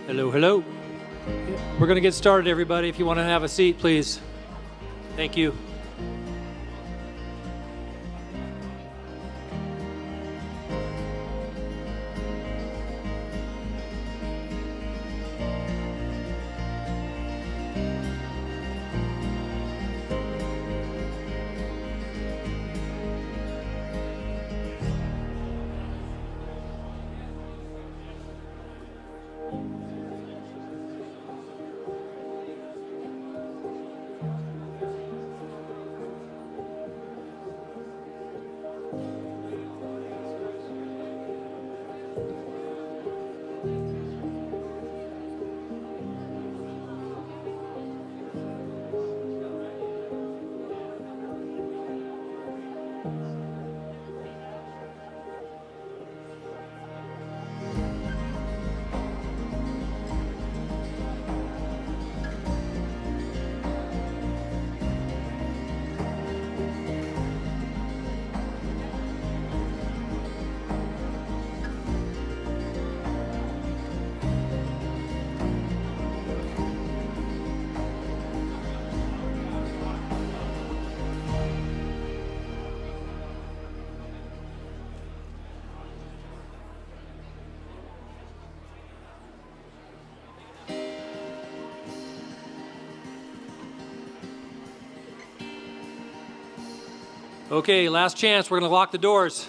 Hello, hello. We're going to get started, everybody. If you want to have a seat, please. Thank you. Okay, last chance. We're going to lock the doors.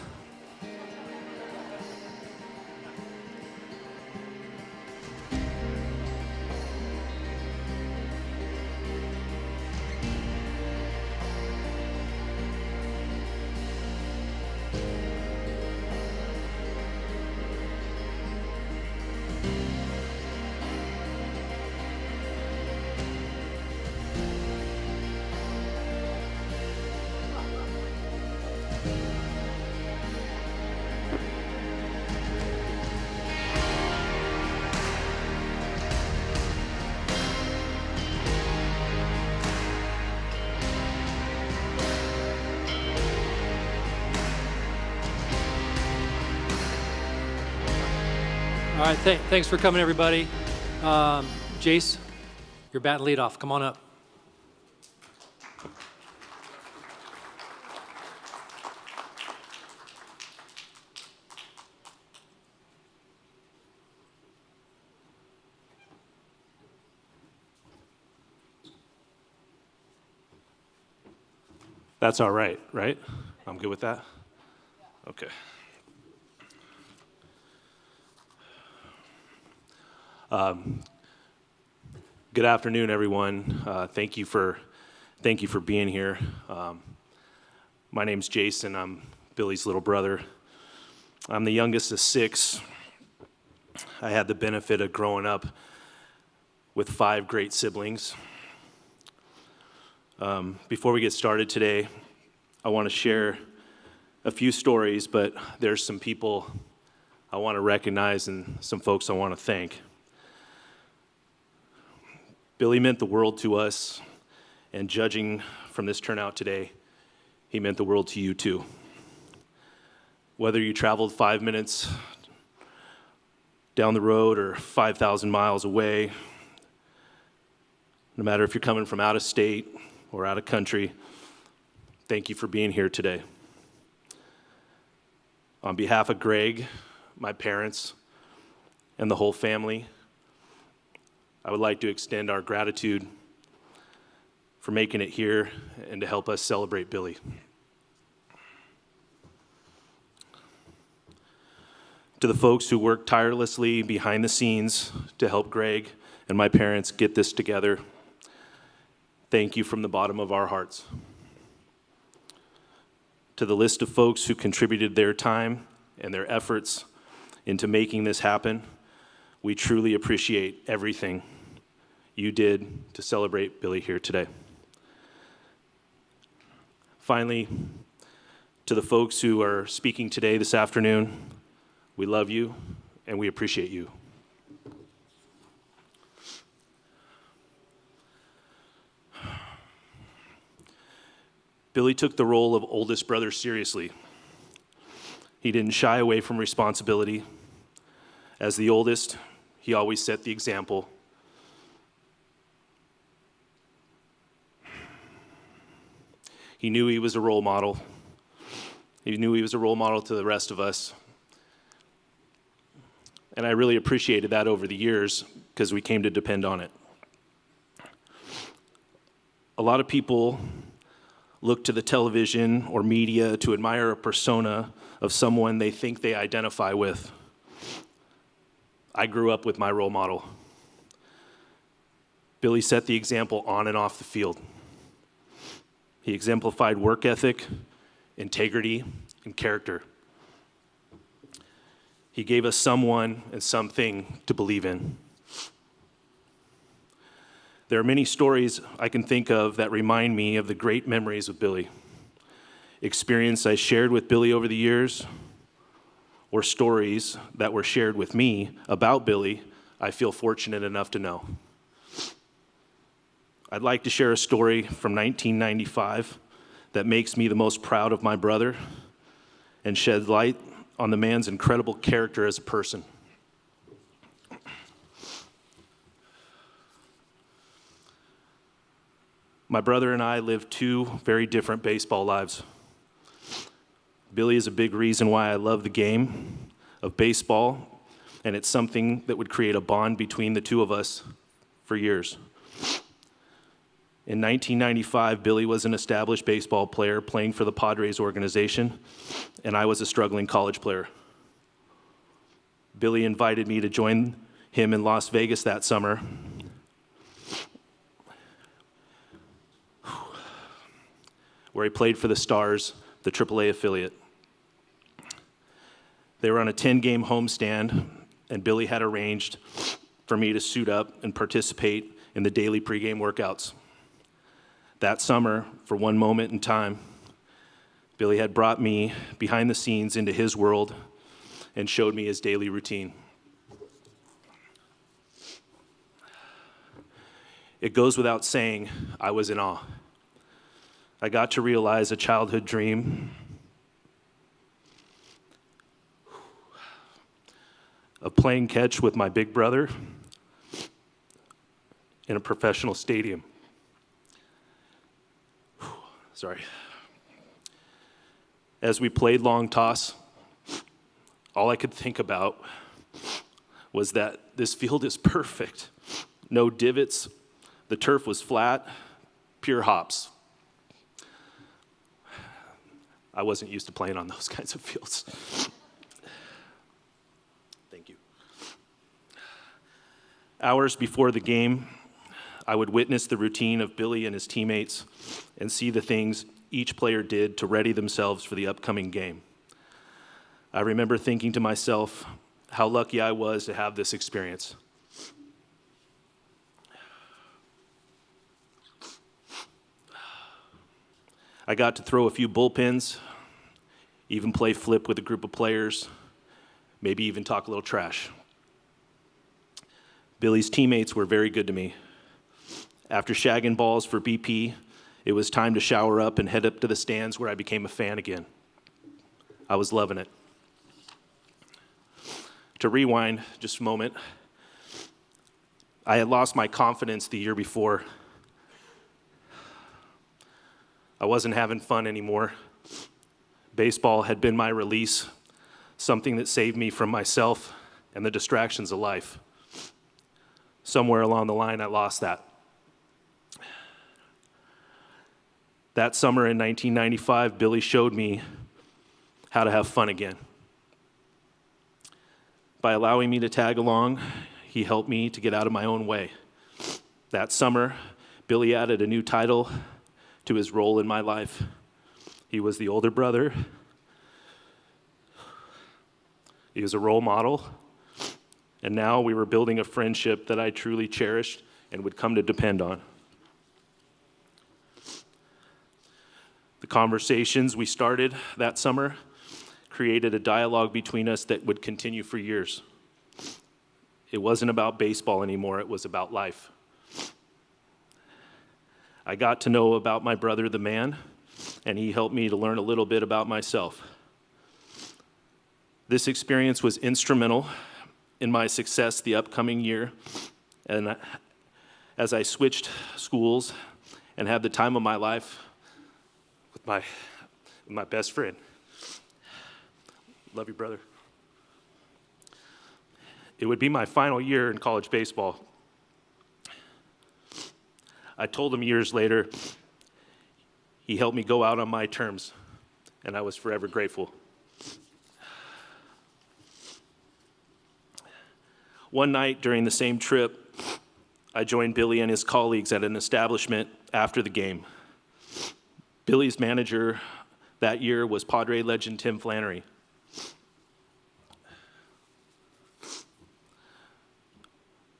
All right, thanks for coming, everybody. Jace, you're batting leadoff. Come on up. That's all right, right? I'm good with that? Okay. Good afternoon, everyone. Thank you for being here. My name's Jason. I'm Billy's little brother. I'm the youngest of 6. I had the benefit of growing up with 5 great siblings. Before we get started today, I want to share a few stories, but there's some people I want to recognize and some folks I want to thank. Billy meant the world to us, and judging from this turnout today, he meant the world to you too. Whether you traveled 5 minutes down the road or 5,000 miles away, no matter if you're coming from out of state or out of country, thank you for being here today. On behalf of Greg, my parents, and the whole family, I would like to extend our gratitude for making it here and to help us celebrate Billy. To the folks who worked tirelessly behind the scenes to help Greg and my parents get this together, thank you from the bottom of our hearts. To the list of folks who contributed their time and their efforts into making this happen, we truly appreciate everything you did to celebrate Billy here today. Finally, to the folks who are speaking today this afternoon, we love you and we appreciate you. Billy took the role of oldest brother seriously. He didn't shy away from responsibility. As the oldest, He always set the example. He knew he was a role model. He knew he was a role model to the rest of us. And I really appreciated that over the years because we came to depend on it. A lot of people look to the television or media to admire a persona of someone they think they identify with. I grew up with my role model. Billy set the example on and off the field. He exemplified work ethic, integrity, and character. He gave us someone and something to believe in. There are many stories I can think of that remind me of the great memories of Billy. Experience I shared with Billy over the years, or stories that were shared with me about Billy I feel fortunate enough to know. I'd like to share a story from 1995 that makes me the most proud of my brother and sheds light on the man's incredible character as a person. My brother and I lived two very different baseball lives. Billy is a big reason why I love the game of baseball, and it's something that would create a bond between the two of us for years. In 1995, Billy was an established baseball player playing for the Padres organization, and I was a struggling college player. Billy invited me to join him in Las Vegas that summer. Where he played for the Stars, the AAA affiliate. They were on a 10-game homestand, and Billy had arranged for me to suit up and participate in the daily pregame workouts. That summer, for one moment in time, Billy had brought me behind the scenes into his world and showed me his daily routine. It goes without saying, I was in awe. I got to realize a childhood dream of playing catch with my big brother in a professional stadium. Sorry. As we played long toss, all I could think about was that this field is perfect. No divots, the turf was flat, pure hops. I wasn't used to playing on those kinds of fields. Thank you. Hours before the game, I would witness the routine of Billy and his teammates and see the things each player did to ready themselves for the upcoming game. I remember thinking to myself how lucky I was to have this experience. I got to throw a few bullpens, even play flip with a group of players, maybe even talk a little trash. Billy's teammates were very good to me. After shagging balls for BP, it was time to shower up and head up to the stands where I became a fan again. I was loving it. To rewind just a moment, I had lost my confidence the year before. I wasn't having fun anymore. Baseball had been my release, something that saved me from myself and the distractions of life. Somewhere along the line, I lost that. That summer in 1995, Billy showed me how to have fun again. By allowing me to tag along, he helped me to get out of my own way. That summer, Billy added a new title to his role in my life. He was the older brother. He was a role model. And now we were building a friendship that I truly cherished and would come to depend on. The conversations we started that summer created a dialogue between us that would continue for years. It wasn't about baseball anymore, it was about life. I got to know about my brother, the man, and he helped me to learn a little bit about myself. This experience was instrumental in my success the upcoming year, and as I switched schools and had the time of my life with my best friend. Love you, brother. It would be my final year in college baseball. I told him years later, he helped me go out on my terms, and I was forever grateful. One night during the same trip, I joined Billy and his colleagues at an establishment after the game. Billy's manager that year was Padre legend Tim Flannery.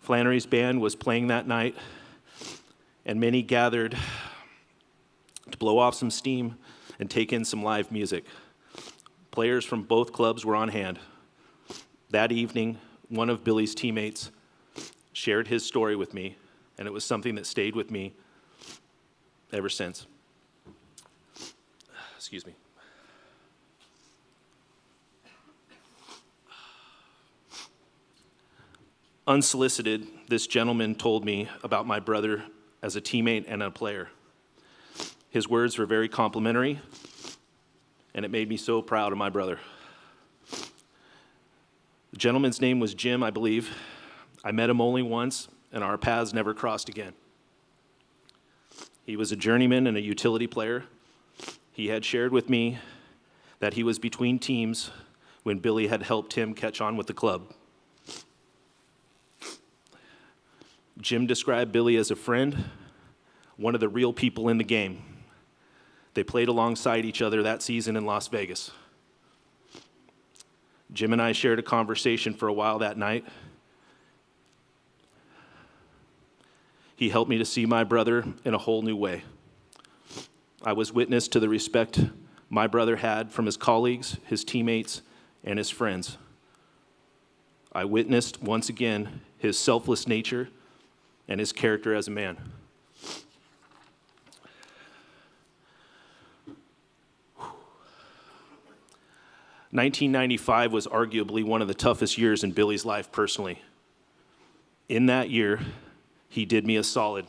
Flannery's band was playing that night, and many gathered to blow off some steam and take in some live music. Players from both clubs were on hand. That evening, one of Billy's teammates shared his story with me, and it was something that stayed with me ever since. Excuse me. Unsolicited, this gentleman told me about my brother as a teammate and a player. His words were very complimentary, and it made me so proud of my brother. The gentleman's name was Jim, I believe. I met him only once, and our paths never crossed again. He was a journeyman and a utility player. He had shared with me that he was between teams when Billy had helped him catch on with the club. Jim described Billy as a friend, one of the real people in the game. They played alongside each other that season in Las Vegas. Jim and I shared a conversation for a while that night. He helped me to see my brother in a whole new way. I was witness to the respect my brother had from his colleagues, his teammates, and his friends. I witnessed, once again, his selfless nature and his character as a man. Whew. 1995 was arguably one of the toughest years in Billy's life personally. In that year, he did me a solid.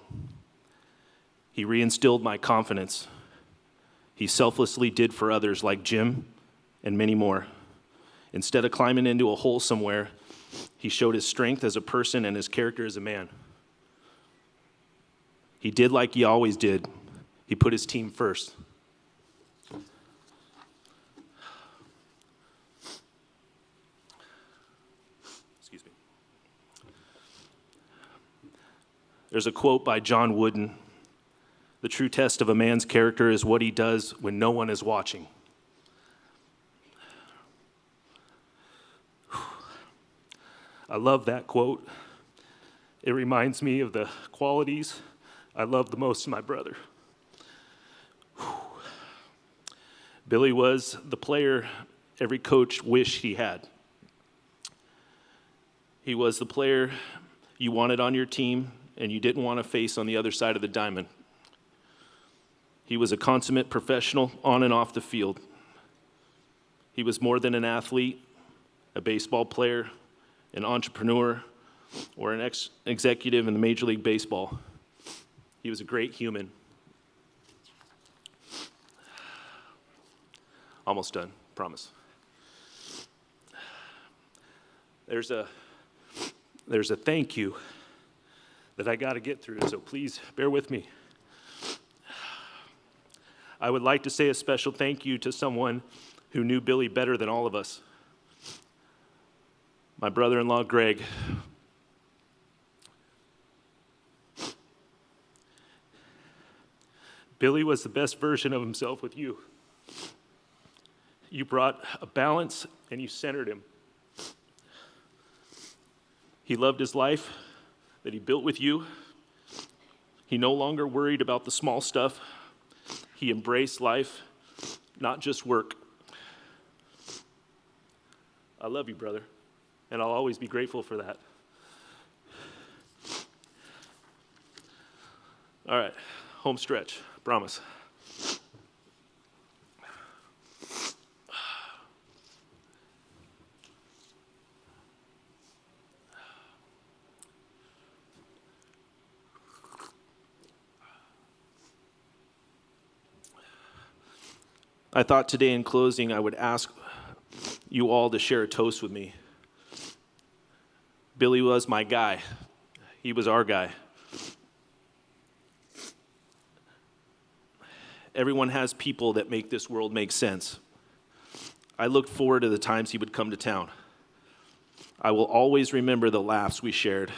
He reinstilled my confidence. He selflessly did for others like Jim and many more. Instead of climbing into a hole somewhere, he showed his strength as a person and his character as a man. He did like he always did. He put his team first. Excuse me. There's a quote by John Wooden. The true test of a man's character is what he does when no one is watching. I love that quote. It reminds me of the qualities I love the most in my brother. Billy was the player every coach wished he had. He was the player you wanted on your team and you didn't want to face on the other side of the diamond. He was a consummate professional on and off the field. He was more than an athlete, a baseball player, an entrepreneur, or an executive in the Major League Baseball. He was a great human. Almost done, promise. There's a thank you that I got to get through, so please bear with me. I would like to say a special thank you to someone who knew Billy better than all of us. My brother-in-law, Greg. Billy was the best version of himself with you. You brought a balance and you centered him. He loved his life that he built with you. He no longer worried about the small stuff. He embraced life, not just work. I love you, brother, and I'll always be grateful for that. All right, home stretch, promise. I thought today in closing I would ask you all to share a toast with me. Billy was my guy. He was our guy. Everyone has people that make this world make sense. I look forward to the times he would come to town. I will always remember the laughs we shared.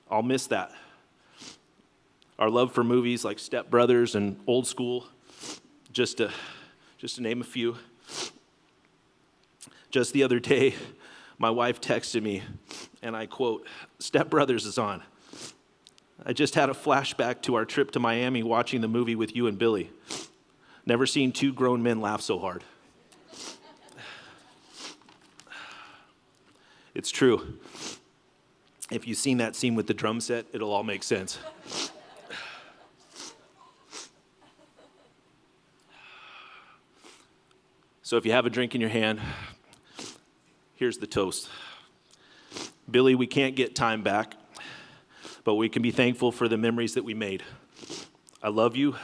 I'll miss that. Our love for movies like Step Brothers and Old School, just to name a few. Just the other day, my wife texted me, and I quote, "Step Brothers is on. I just had a flashback to our trip to Miami watching the movie with you and Billy. Never seen two grown men laugh so hard." It's true. If you've seen that scene with the drum set, it'll all make sense. So if you have a drink in your hand, here's the toast. Billy, we can't get time back, but we can be thankful for the memories that we made. I love you.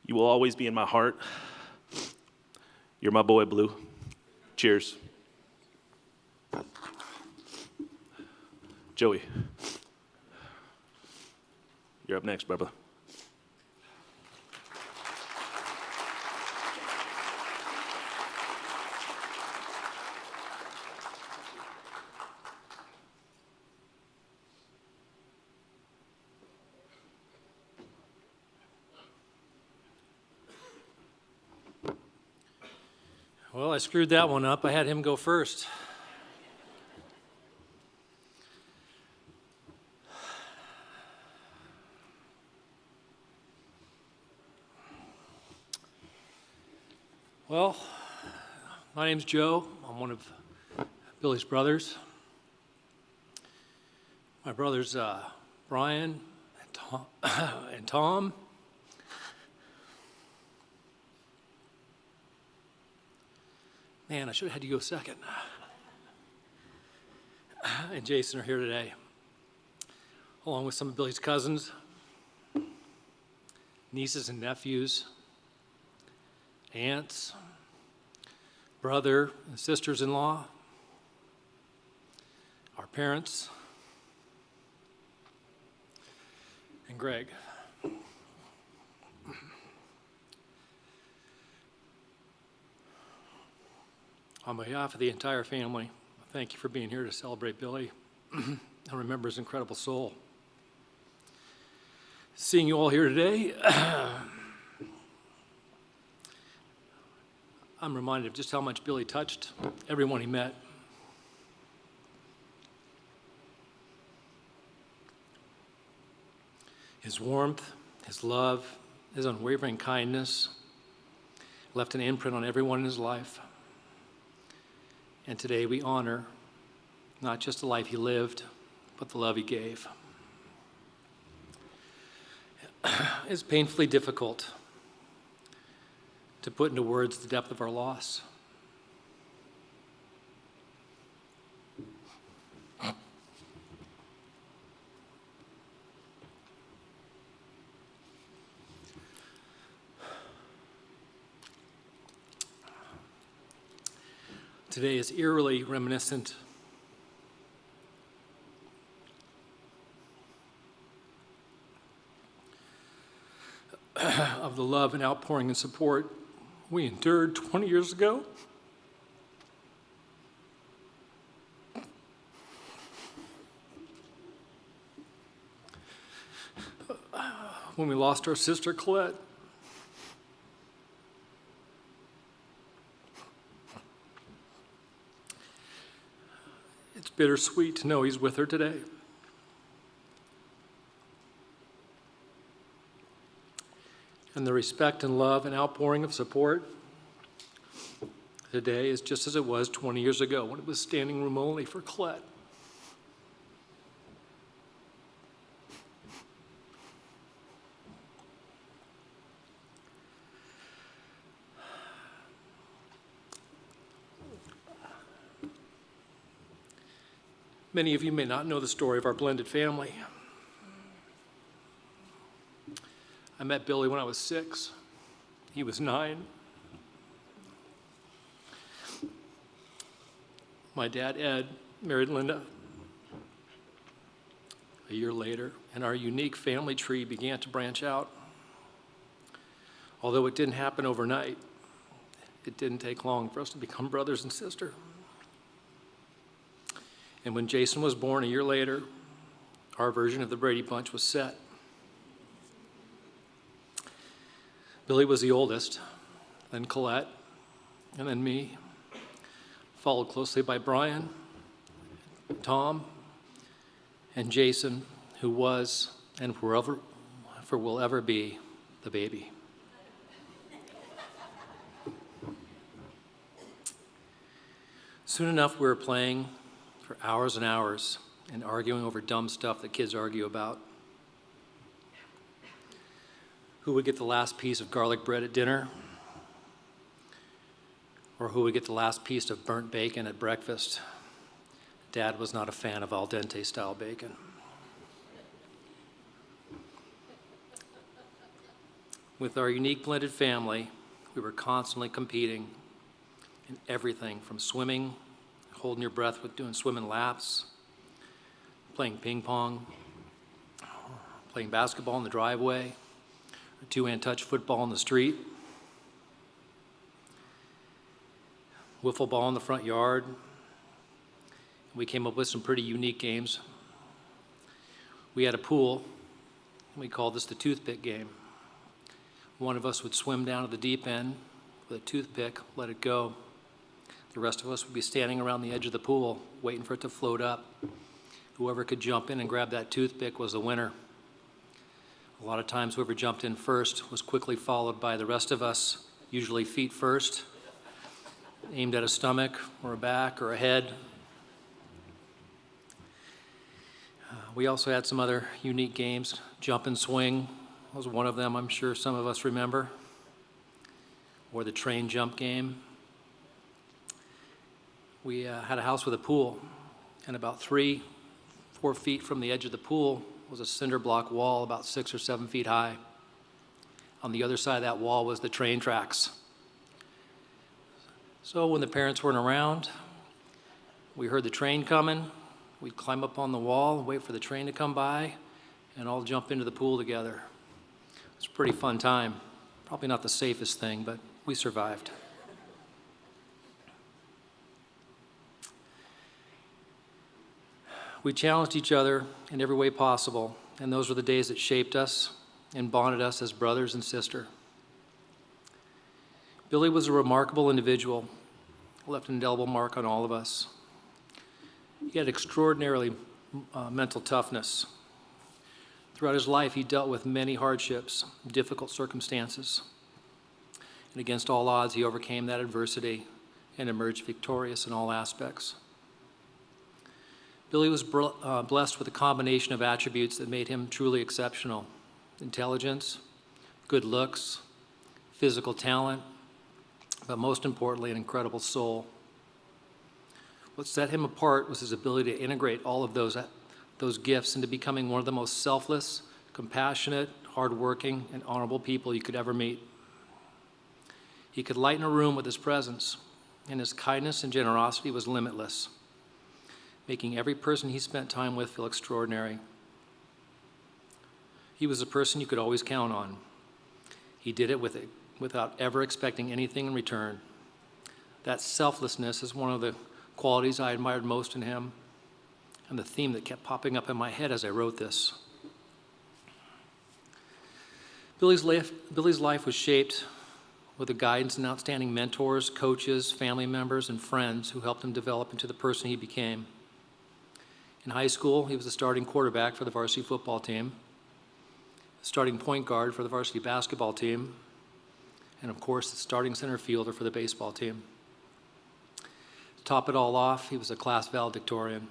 You will always be in my heart. You're my boy, Blue. Cheers. Joey, you're up next, brother. Well, I screwed that one up. I had him go first. Well, my name's Joe. I'm one of Billy's brothers. My brothers, Brian and Tom. Man, I should have had you go second. And Jason are here today, along with some of Billy's cousins, nieces and nephews, aunts, brother and sisters-in-law, our parents, and Greg. On behalf of the entire family, thank you for being here to celebrate Billy and remember his incredible soul. Seeing you all here today, I'm reminded of just how much Billy touched everyone he met. His warmth, his love, his unwavering kindness left an imprint on everyone in his life. And today we honor not just the life he lived, but the love he gave. It's painfully difficult to put into words the depth of our loss. Today is eerily reminiscent of the love and outpouring and support we endured 20 years ago. When we lost our sister, Colette. It's bittersweet to know he's with her today. And the respect and love and outpouring of support today is just as it was 20 years ago when it was standing room only for Colette. Many of you may not know the story of our blended family. I met Billy when I was 6. He was 9. My dad, Ed, married Linda a year later, and our unique family tree began to branch out. Although it didn't happen overnight, it didn't take long for us to become brothers and sisters. And when Jason was born a year later, our version of the Brady Bunch was set. Billy was the oldest, then Colette, and then me, followed closely by Brian, Tom, and Jason, who was and will ever be the baby. Soon enough, we were playing for hours and hours and arguing over dumb stuff that kids argue about. Who would get the last piece of garlic bread at dinner? Or who would get the last piece of burnt bacon at breakfast? Dad was not a fan of al dente style bacon. With our unique blended family, we were constantly competing in everything from swimming, holding your breath with doing swimming laps, playing ping pong, playing basketball in the driveway, or two-hand touch football in the street, wiffle ball in the front yard. We came up with some pretty unique games. We had a pool, and we called this the toothpick game. One of us would swim down to the deep end with a toothpick, let it go. The rest of us would be standing around the edge of the pool, waiting for it to float up. Whoever could jump in and grab that toothpick was the winner. A lot of times, whoever jumped in first was quickly followed by the rest of us, usually feet first, aimed at a stomach or a back or a head. We also had some other unique games. Jump and swing was one of them, I'm sure some of us remember. Or the train jump game. We had a house with a pool, and about 3-4 feet from the edge of the pool was a cinder block wall about 6 or 7 feet high. On the other side of that wall was the train tracks. So when the parents weren't around, we heard the train coming. We'd climb up on the wall, wait for the train to come by, and all jump into the pool together. It was a pretty fun time. Probably not the safest thing, but we survived. We challenged each other in every way possible, and those were the days that shaped us and bonded us as brothers and sisters. Billy was a remarkable individual, left an indelible mark on all of us. He had extraordinarily mental toughness. Throughout his life, he dealt with many hardships, difficult circumstances. And against all odds, he overcame that adversity and emerged victorious in all aspects. Billy was blessed with a combination of attributes that made him truly exceptional: intelligence, good looks, physical talent, but most importantly, an incredible soul. What set him apart was his ability to integrate all of those gifts into becoming one of the most selfless, compassionate, hardworking, and honorable people you could ever meet. He could lighten a room with his presence, and his kindness and generosity was limitless, making every person he spent time with feel extraordinary. He was a person you could always count on. He did it without ever expecting anything in return. That selflessness is one of the qualities I admired most in him, and the theme that kept popping up in my head as I wrote this. Billy's life was shaped with the guidance and outstanding mentors, coaches, family members, and friends who helped him develop into the person he became. In high school, he was the starting quarterback for the varsity football team, starting point guard for the varsity basketball team, and of course, the starting center fielder for the baseball team. To top it all off, he was a class valedictorian.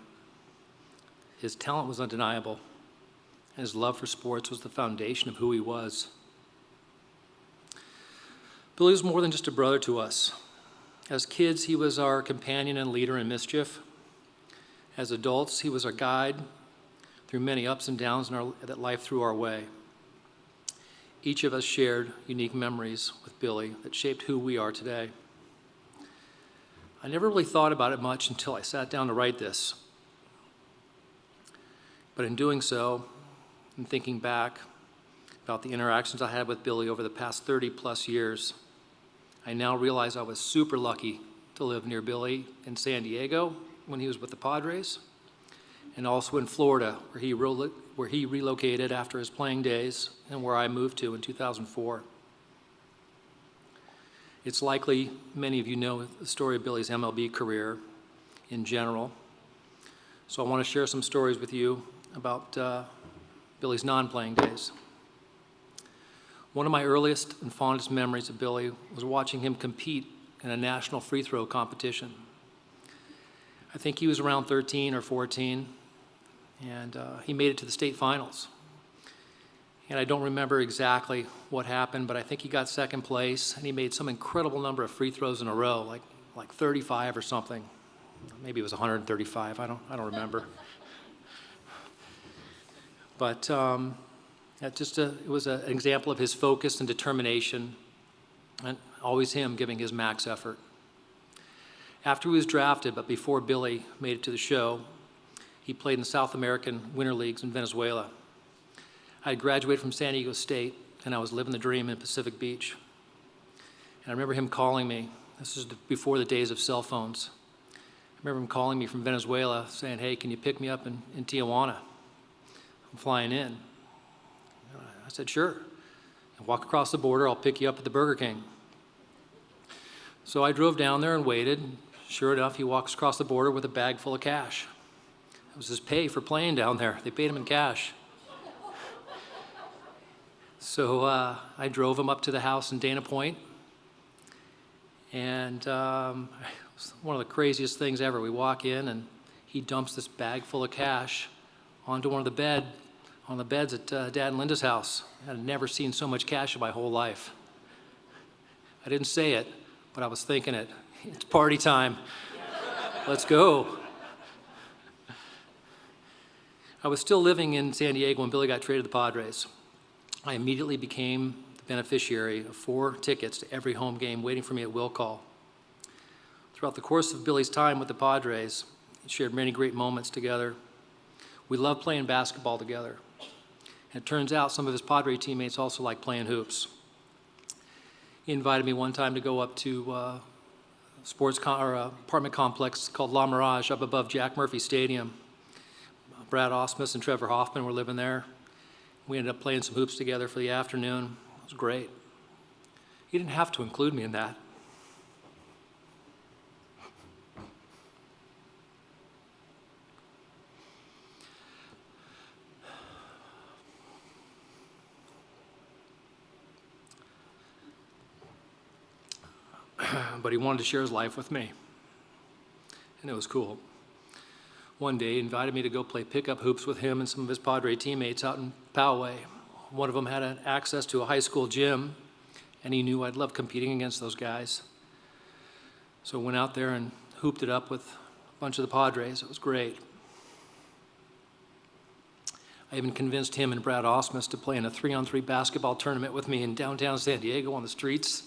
His talent was undeniable, and his love for sports was the foundation of who he was. Billy was more than just a brother to us. As kids, he was our companion and leader in mischief. As adults, he was our guide through many ups and downs that life threw our way. Each of us shared unique memories with Billy that shaped who we are today. I never really thought about it much until I sat down to write this. But in doing so, and thinking back about the interactions I had with Billy over the past 30-plus years, I now realize I was super lucky to live near Billy in San Diego when he was with the Padres, and also in Florida, where he relocated after his playing days and where I moved to in 2004. It's likely many of you know the story of Billy's MLB career in general, so I want to share some stories with you about Billy's non-playing days. One of my earliest and fondest memories of Billy was watching him compete in a national free throw competition. I think he was around 13 or 14, and he made it to the state finals. And I don't remember exactly what happened, but I think he got second place, and he made some incredible number of free throws in a row, like 35 or something. Maybe it was 135, I don't remember. But it was an example of his focus and determination, and always him giving his max effort. After he was drafted, but before Billy made it to the show, he played in the South American Winter Leagues in Venezuela. I had graduated from San Diego State, and I was living the dream in Pacific Beach. And I remember him calling me. This is before the days of cell phones. I remember him calling me from Venezuela saying, "Hey, can you pick me up in Tijuana? I'm flying in." I said, "Sure. Walk across the border, I'll pick you up at the Burger King." So I drove down there and waited. Sure enough, he walks across the border with a bag full of cash. It was his pay for playing down there. They paid him in cash. So I drove him up to the house in Dana Point, and it was one of the craziest things ever. We walk in, and he dumps this bag full of cash onto one of the beds at Dad and Linda's house. I'd never seen so much cash in my whole life. I didn't say it, but I was thinking it. It's party time. Let's go. I was still living in San Diego when Billy got traded to the Padres. I immediately became the beneficiary of 4 tickets to every home game waiting for me at will call. Throughout the course of Billy's time with the Padres, we shared many great moments together. We loved playing basketball together. And it turns out some of his Padre teammates also liked playing hoops. He invited me one time to go up to a apartment complex called La Mirage up above Jack Murphy Stadium. Brad Osmus and Trevor Hoffman were living there. We ended up playing some hoops together for the afternoon. It was great. He didn't have to include me in that. But he wanted to share his life with me, and it was cool. One day, he invited me to go play pickup hoops with him and some of his Padre teammates out in Poway. One of them had access to a high school gym, and he knew I'd love competing against those guys. So I went out there and hooped it up with a bunch of the Padres. It was great. I even convinced him and Brad Osmus to play in a 3-on-3 basketball tournament with me in downtown San Diego on the streets.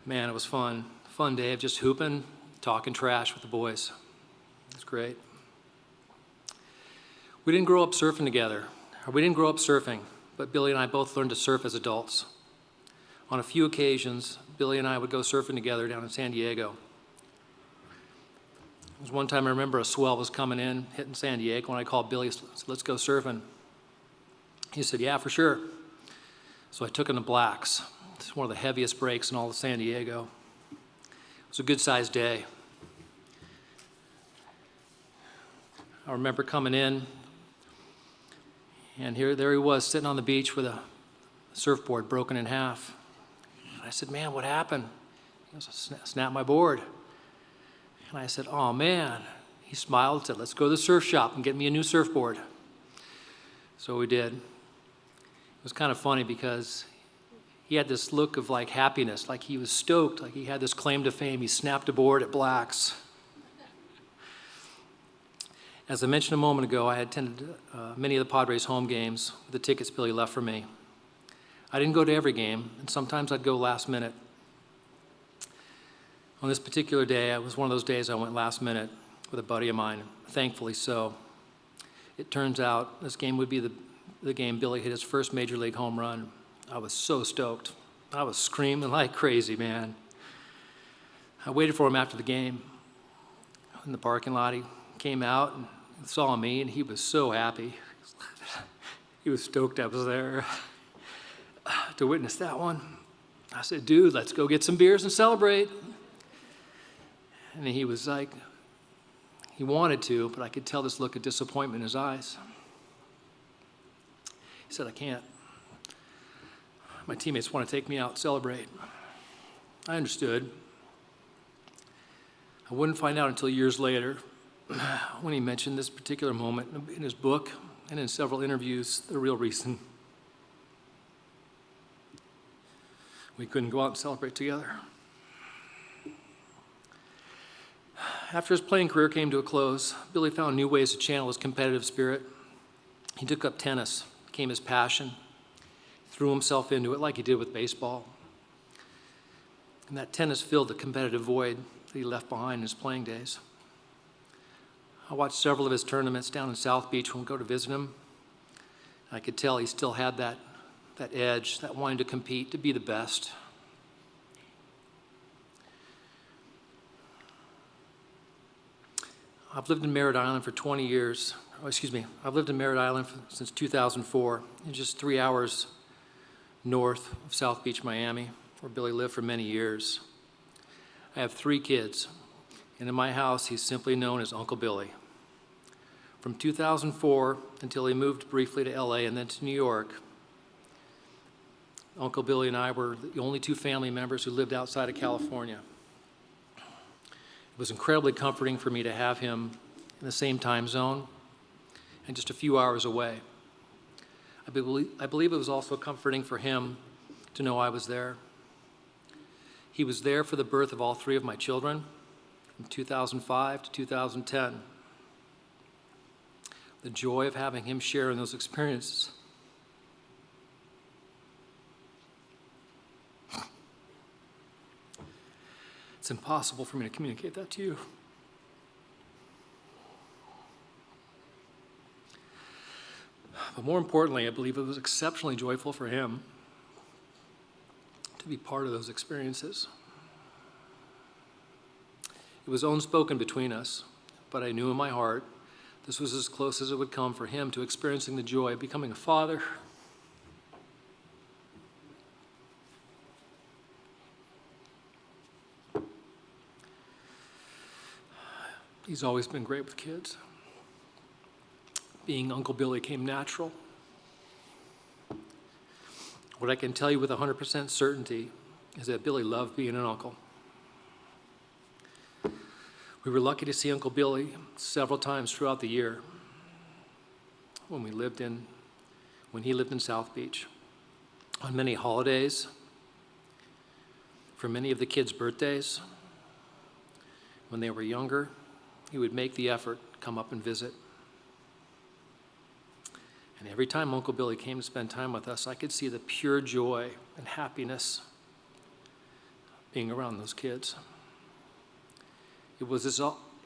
Man, it was fun. Fun day of just hooping, talking trash with the boys. It was great. We didn't grow up surfing together. We didn't grow up surfing, but Billy and I both learned to surf as adults. On a few occasions, Billy and I would go surfing together down in San Diego. There was one time I remember a swell was coming in, hitting San Diego, and I called Billy, said, "Let's go surfing." He said, "Yeah, for sure." So I took him to Blacks. It's one of the heaviest breaks in all of San Diego. It was a good-sized day. I remember coming in, and there he was sitting on the beach with a surfboard broken in half. And I said, "Man, what happened?" He goes, "I snapped my board." And I said, "Oh, man." He smiled and said, "Let's go to the surf shop and get me a new surfboard." So we did. It was kind of funny because he had this look of like happiness, like he was stoked, like he had this claim to fame. He snapped a board at Blacks. As I mentioned a moment ago, I had attended many of the Padres' home games with the tickets Billy left for me. I didn't go to every game, and sometimes I'd go last minute. On this particular day, it was one of those days I went last minute with a buddy of mine, thankfully so. It turns out this game would be the game Billy hit his first major league home run. I was so stoked. I was screaming like crazy, man. I waited for him after the game. In the parking lot, he came out and saw me, and he was so happy. He was stoked I was there to witness that one. I said, dude, let's go get some beers and celebrate. And he was like, he wanted to, but I could tell this look of disappointment in his eyes. He said, I can't. My teammates want to take me out and celebrate. I understood. I wouldn't find out until years later when he mentioned this particular moment in his book and in several interviews, the real reason we couldn't go out and celebrate together. After his playing career came to a close, Billy found new ways to channel his competitive spirit. He took up tennis, became his passion, threw himself into it like he did with baseball. And that tennis filled the competitive void that he left behind in his playing days. I watched several of his tournaments down in South Beach when we go to visit him. I could tell he still had that edge, that wanting to compete, to be the best. I've lived in Merritt Island for 20 years. I've lived in Merritt Island since 2004, and just 3 hours north of South Beach, Miami, where Billy lived for many years. I have 3 kids, and in my house, he's simply known as Uncle Billy. From 2004 until he moved briefly to LA and then to New York, Uncle Billy and I were the only 2 family members who lived outside of California. It was incredibly comforting for me to have him in the same time zone and just a few hours away. I believe it was also comforting for him to know I was there. He was there for the birth of all 3 of my children from 2005 to 2010. The joy of having him share in those experiences. It's impossible for me to communicate that to you. But more importantly, I believe it was exceptionally joyful for him to be part of those experiences. It was unspoken between us, but I knew in my heart this was as close as it would come for him to experiencing the joy of becoming a father. He's always been great with kids. Being Uncle Billy came natural. What I can tell you with 100% certainty is that Billy loved being an uncle. We were lucky to see Uncle Billy several times throughout the year when he lived in South Beach. On many holidays, for many of the kids' birthdays, when they were younger, he would make the effort to come up and visit. And every time Uncle Billy came to spend time with us, I could see the pure joy and happiness being around those kids. It was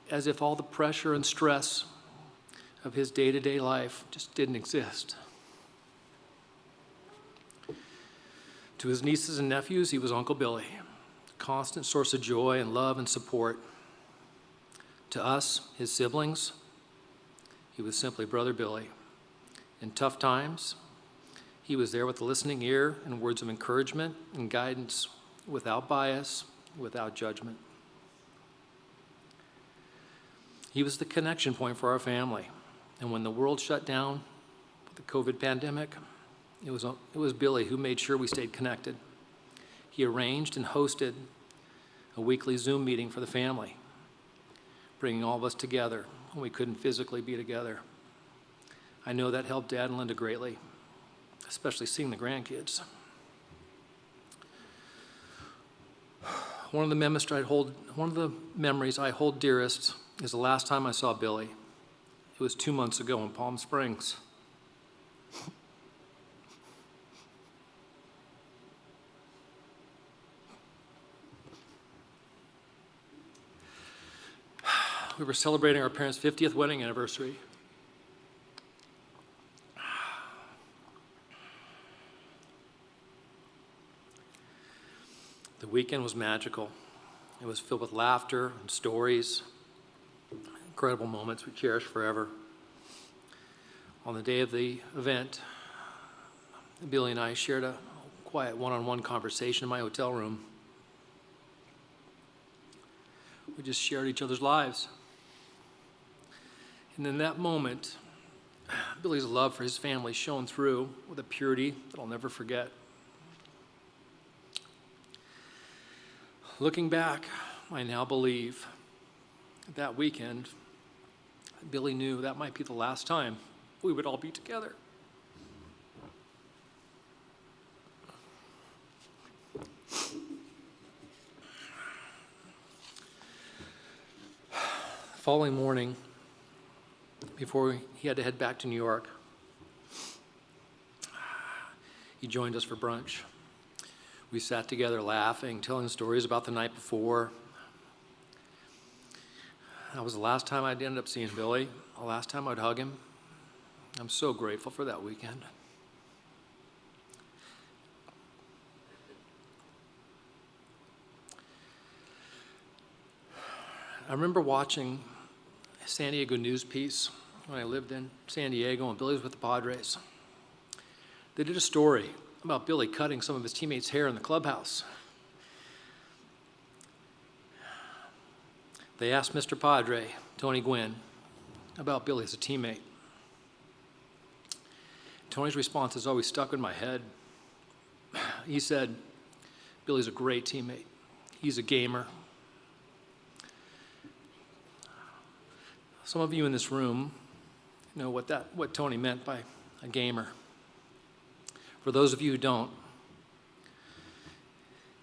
as if all the pressure and stress of his day-to-day life just didn't exist. To his nieces and nephews, he was Uncle Billy, a constant source of joy and love and support. To us, his siblings, he was simply Brother Billy. In tough times, he was there with a listening ear and words of encouragement and guidance, without bias, without judgment. He was the connection point for our family. And when the world shut down with the COVID pandemic, it was Billy who made sure we stayed connected. He arranged and hosted a weekly Zoom meeting for the family, bringing all of us together when we couldn't physically be together. I know that helped Dad and Linda greatly, especially seeing the grandkids. One of the memories I hold dearest is the last time I saw Billy. It was 2 months ago in Palm Springs. We were celebrating our parents' 50th wedding anniversary. The weekend was magical. It was filled with laughter and stories, incredible moments we cherish forever. On the day of the event, Billy and I shared a quiet one-on-one conversation in my hotel room. We just shared each other's lives. And in that moment, Billy's love for his family shone through with a purity that I'll never forget. Looking back, I now believe that weekend, Billy knew that might be the last time we would all be together. The following morning, before he had to head back to New York, he joined us for brunch. We sat together laughing, telling stories about the night before. That was the last time I'd end up seeing Billy, the last time I'd hug him. I'm so grateful for that weekend. I remember watching a San Diego news piece when I lived in San Diego and Billy was with the Padres. They did a story about Billy cutting some of his teammates' hair in the clubhouse. They asked Mr. Padre, Tony Gwynn, about Billy as a teammate. Tony's response has always stuck in my head. He said, Billy's a great teammate. He's a gamer. Some of you in this room know what Tony meant by a gamer. For those of you who don't,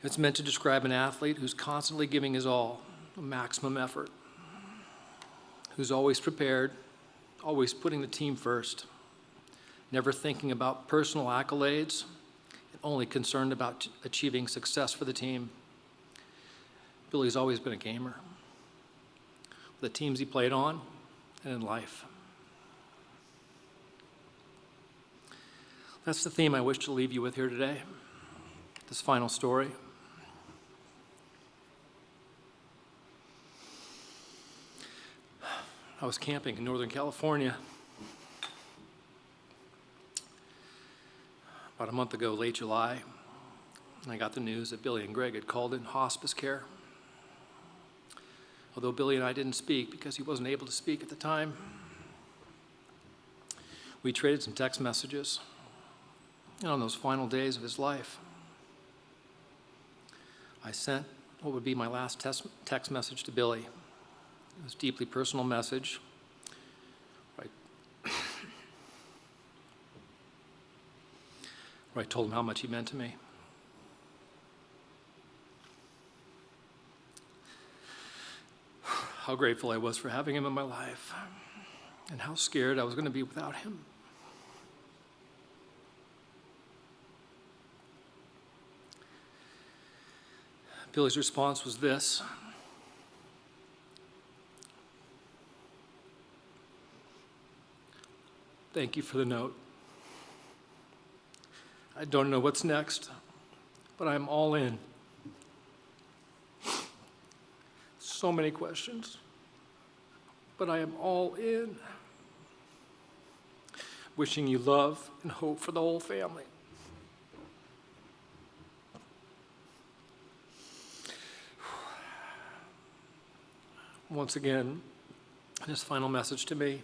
it's meant to describe an athlete who's constantly giving his all, a maximum effort, who's always prepared, always putting the team first, never thinking about personal accolades, and only concerned about achieving success for the team. Billy's always been a gamer, the teams he played on and in life. That's the theme I wish to leave you with here today, this final story. I was camping in Northern California about a month ago, late July, and I got the news that Billy and Greg had called in hospice care. Although Billy and I didn't speak because he wasn't able to speak at the time, we traded some text messages. And on those final days of his life, I sent what would be my last text message to Billy. It was a deeply personal message. Where I told him how much he meant to me. How grateful I was for having him in my life, and how scared I was going to be without him. Billy's response was this: "Thank you for the note. I don't know what's next, but I'm all in. So many questions, but I am all in. Wishing you love and hope for the whole family." Once again, his final message to me,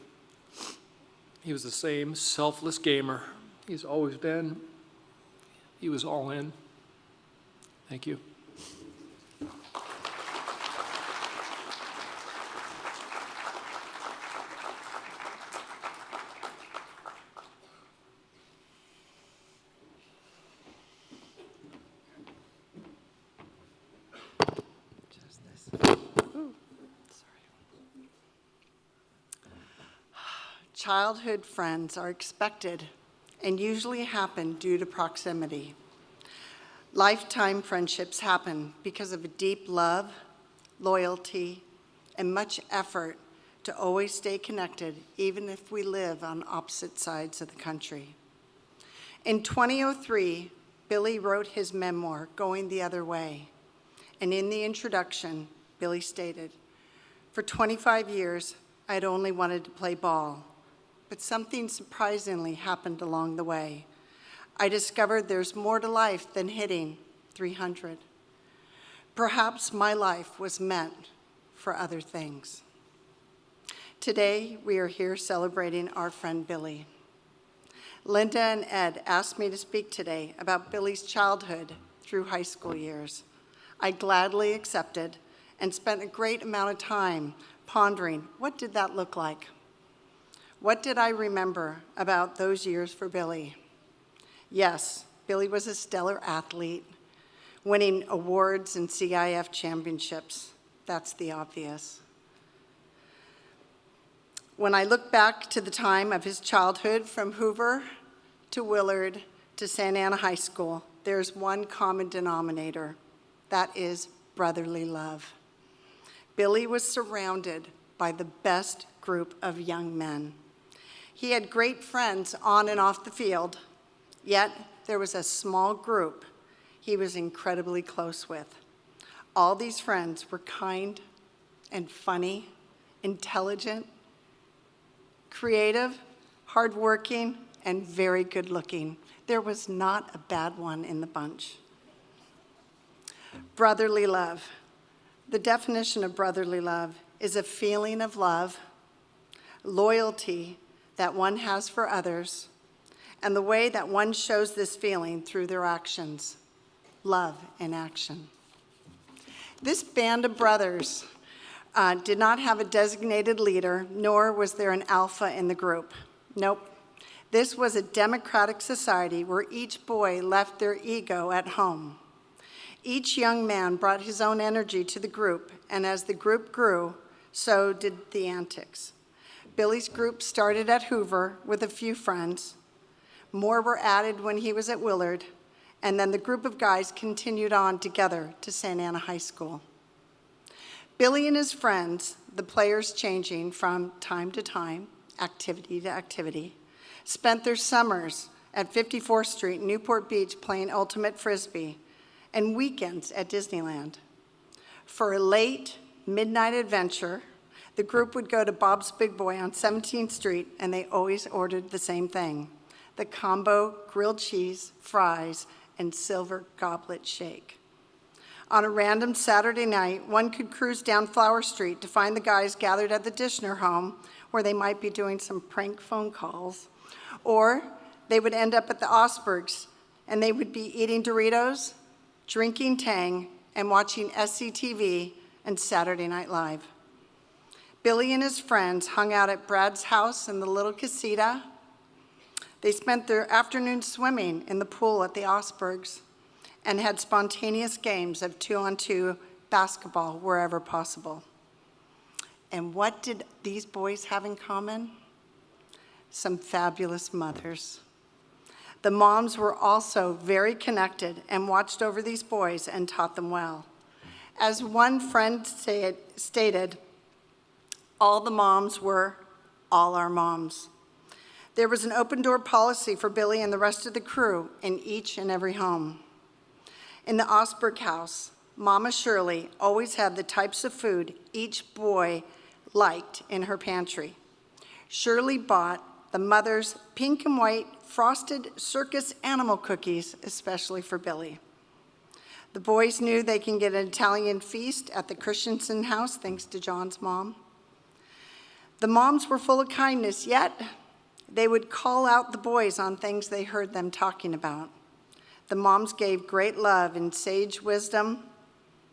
he was the same selfless gamer he's always been. He was all in. Thank you. Childhood friends are expected and usually happen due to proximity. Lifetime friendships happen because of a deep love, loyalty, and much effort to always stay connected, even if we live on opposite sides of the country. In 2003, Billy wrote his memoir, Going the Other Way. And in the introduction, Billy stated, "For 25 years, I'd only wanted to play ball, but something surprisingly happened along the way. I discovered there's more to life than hitting .300. Perhaps my life was meant for other things." Today, we are here celebrating our friend Billy. Linda and Ed asked me to speak today about Billy's childhood through high school years. I gladly accepted and spent a great amount of time pondering, what did that look like? What did I remember about those years for Billy? Yes, Billy was a stellar athlete, winning awards and CIF championships. That's the obvious. When I look back to the time of his childhood from Hoover to Willard to Santa Ana High School, there's one common denominator. That is brotherly love. Billy was surrounded by the best group of young men. He had great friends on and off the field, yet there was a small group he was incredibly close with. All these friends were kind and funny, intelligent, creative, hardworking, and very good-looking. There was not a bad one in the bunch. Brotherly love. The definition of brotherly love is a feeling of love, loyalty that one has for others, and the way that one shows this feeling through their actions. Love in action. This band of brothers did not have a designated leader, nor was there an alpha in the group. Nope. This was a democratic society where each boy left their ego at home. Each young man brought his own energy to the group, and as the group grew, so did the antics. Billy's group started at Hoover with a few friends. More were added when he was at Willard, and then the group of guys continued on together to Santa Ana High School. Billy and his friends, the players changing from time to time, activity to activity, spent their summers at 54th Street, Newport Beach, playing ultimate frisbee, and weekends at Disneyland. For a late midnight adventure, the group would go to Bob's Big Boy on 17th Street, and they always ordered the same thing, the combo grilled cheese, fries, and silver goblet shake. On a random Saturday night, one could cruise down Flower Street to find the guys gathered at the Dishner home, where they might be doing some prank phone calls, or they would end up at the Osbergs, and they would be eating Doritos, drinking Tang, and watching SCTV and Saturday Night Live. Billy and his friends hung out at Brad's house in the little casita. They spent their afternoons swimming in the pool at the Osbergs and had spontaneous games of 2-on-2 basketball wherever possible. And what did these boys have in common? Some fabulous mothers. The moms were also very connected and watched over these boys and taught them well. As one friend stated, all the moms were all our moms. There was an open door policy for Billy and the rest of the crew in each and every home. In the Osberg house, Mama Shirley always had the types of food each boy liked in her pantry. Shirley bought the mother's pink and white frosted circus animal cookies, especially for Billy. The boys knew they can get an Italian feast at the Christensen house, thanks to John's mom. The moms were full of kindness, yet they would call out the boys on things they heard them talking about. The moms gave great love and sage wisdom,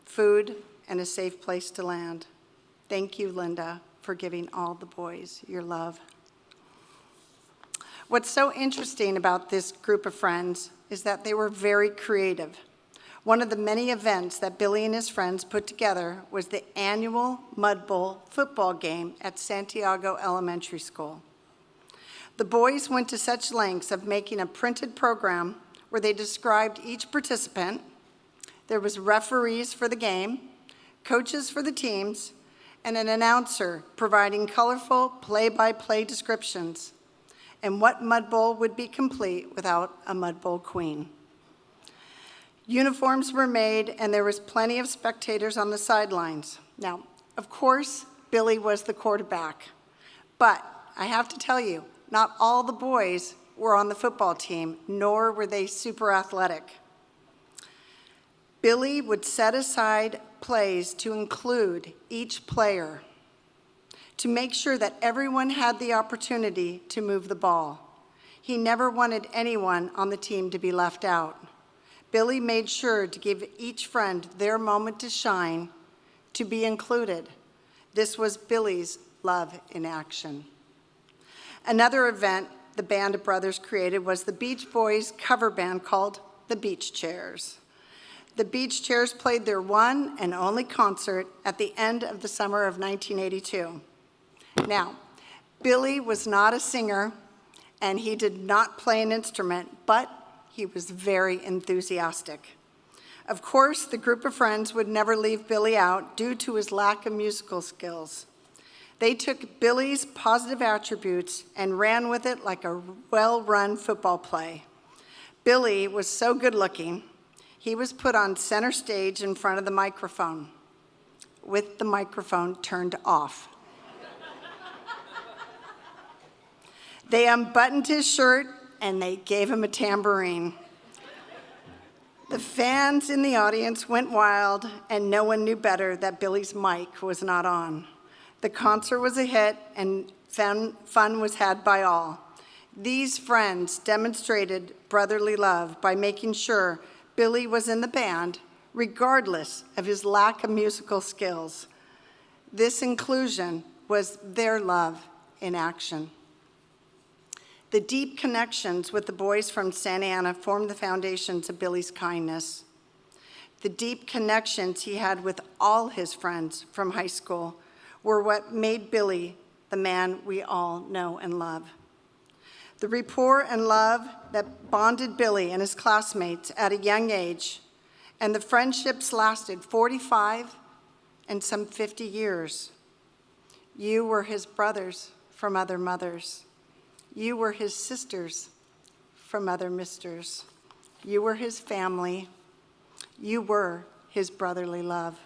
food, and a safe place to land. Thank you, Linda, for giving all the boys your love. What's so interesting about this group of friends is that they were very creative. One of the many events that Billy and his friends put together was the annual Mud Bowl football game at Santiago Elementary School. The boys went to such lengths of making a printed program where they described each participant. There was referees for the game, coaches for the teams, and an announcer providing colorful play-by-play descriptions. And what Mud Bowl would be complete without a Mud Bowl queen? Uniforms were made, and there was plenty of spectators on the sidelines. Now, of course, Billy was the quarterback. But I have to tell you, not all the boys were on the football team, nor were they super athletic. Billy would set aside plays to include each player, to make sure that everyone had the opportunity to move the ball. He never wanted anyone on the team to be left out. Billy made sure to give each friend their moment to shine, to be included. This was Billy's love in action. Another event the Band of Brothers created was the Beach Boys cover band called the Beach Chairs. The Beach Chairs played their one and only concert at the end of the summer of 1982. Now, Billy was not a singer, and he did not play an instrument, but he was very enthusiastic. Of course, the group of friends would never leave Billy out due to his lack of musical skills. They took Billy's positive attributes and ran with it like a well-run football play. Billy was so good-looking, he was put on center stage in front of the microphone, with the microphone turned off. They unbuttoned his shirt and they gave him a tambourine. The fans in the audience went wild, and no one knew better that Billy's mic was not on. The concert was a hit, and fun was had by all. These friends demonstrated brotherly love by making sure Billy was in the band, regardless of his lack of musical skills. This inclusion was their love in action. The deep connections with the boys from Santa Ana formed the foundations of Billy's kindness. The deep connections he had with all his friends from high school were what made Billy the man we all know and love. The rapport and love that bonded Billy and his classmates at a young age, and the friendships lasted 45 and some 50 years. You were his brothers from other mothers. You were his sisters from other misters. You were his family. You were his brotherly love.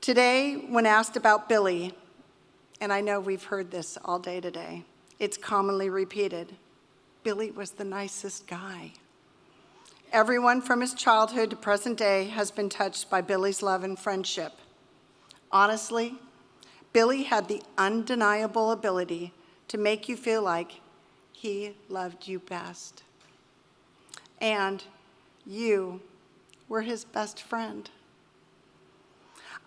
Today, when asked about Billy, and I know we've heard this all day today, it's commonly repeated, Billy was the nicest guy. Everyone from his childhood to present day has been touched by Billy's love and friendship. Honestly, Billy had the undeniable ability to make you feel like he loved you best. And you were his best friend.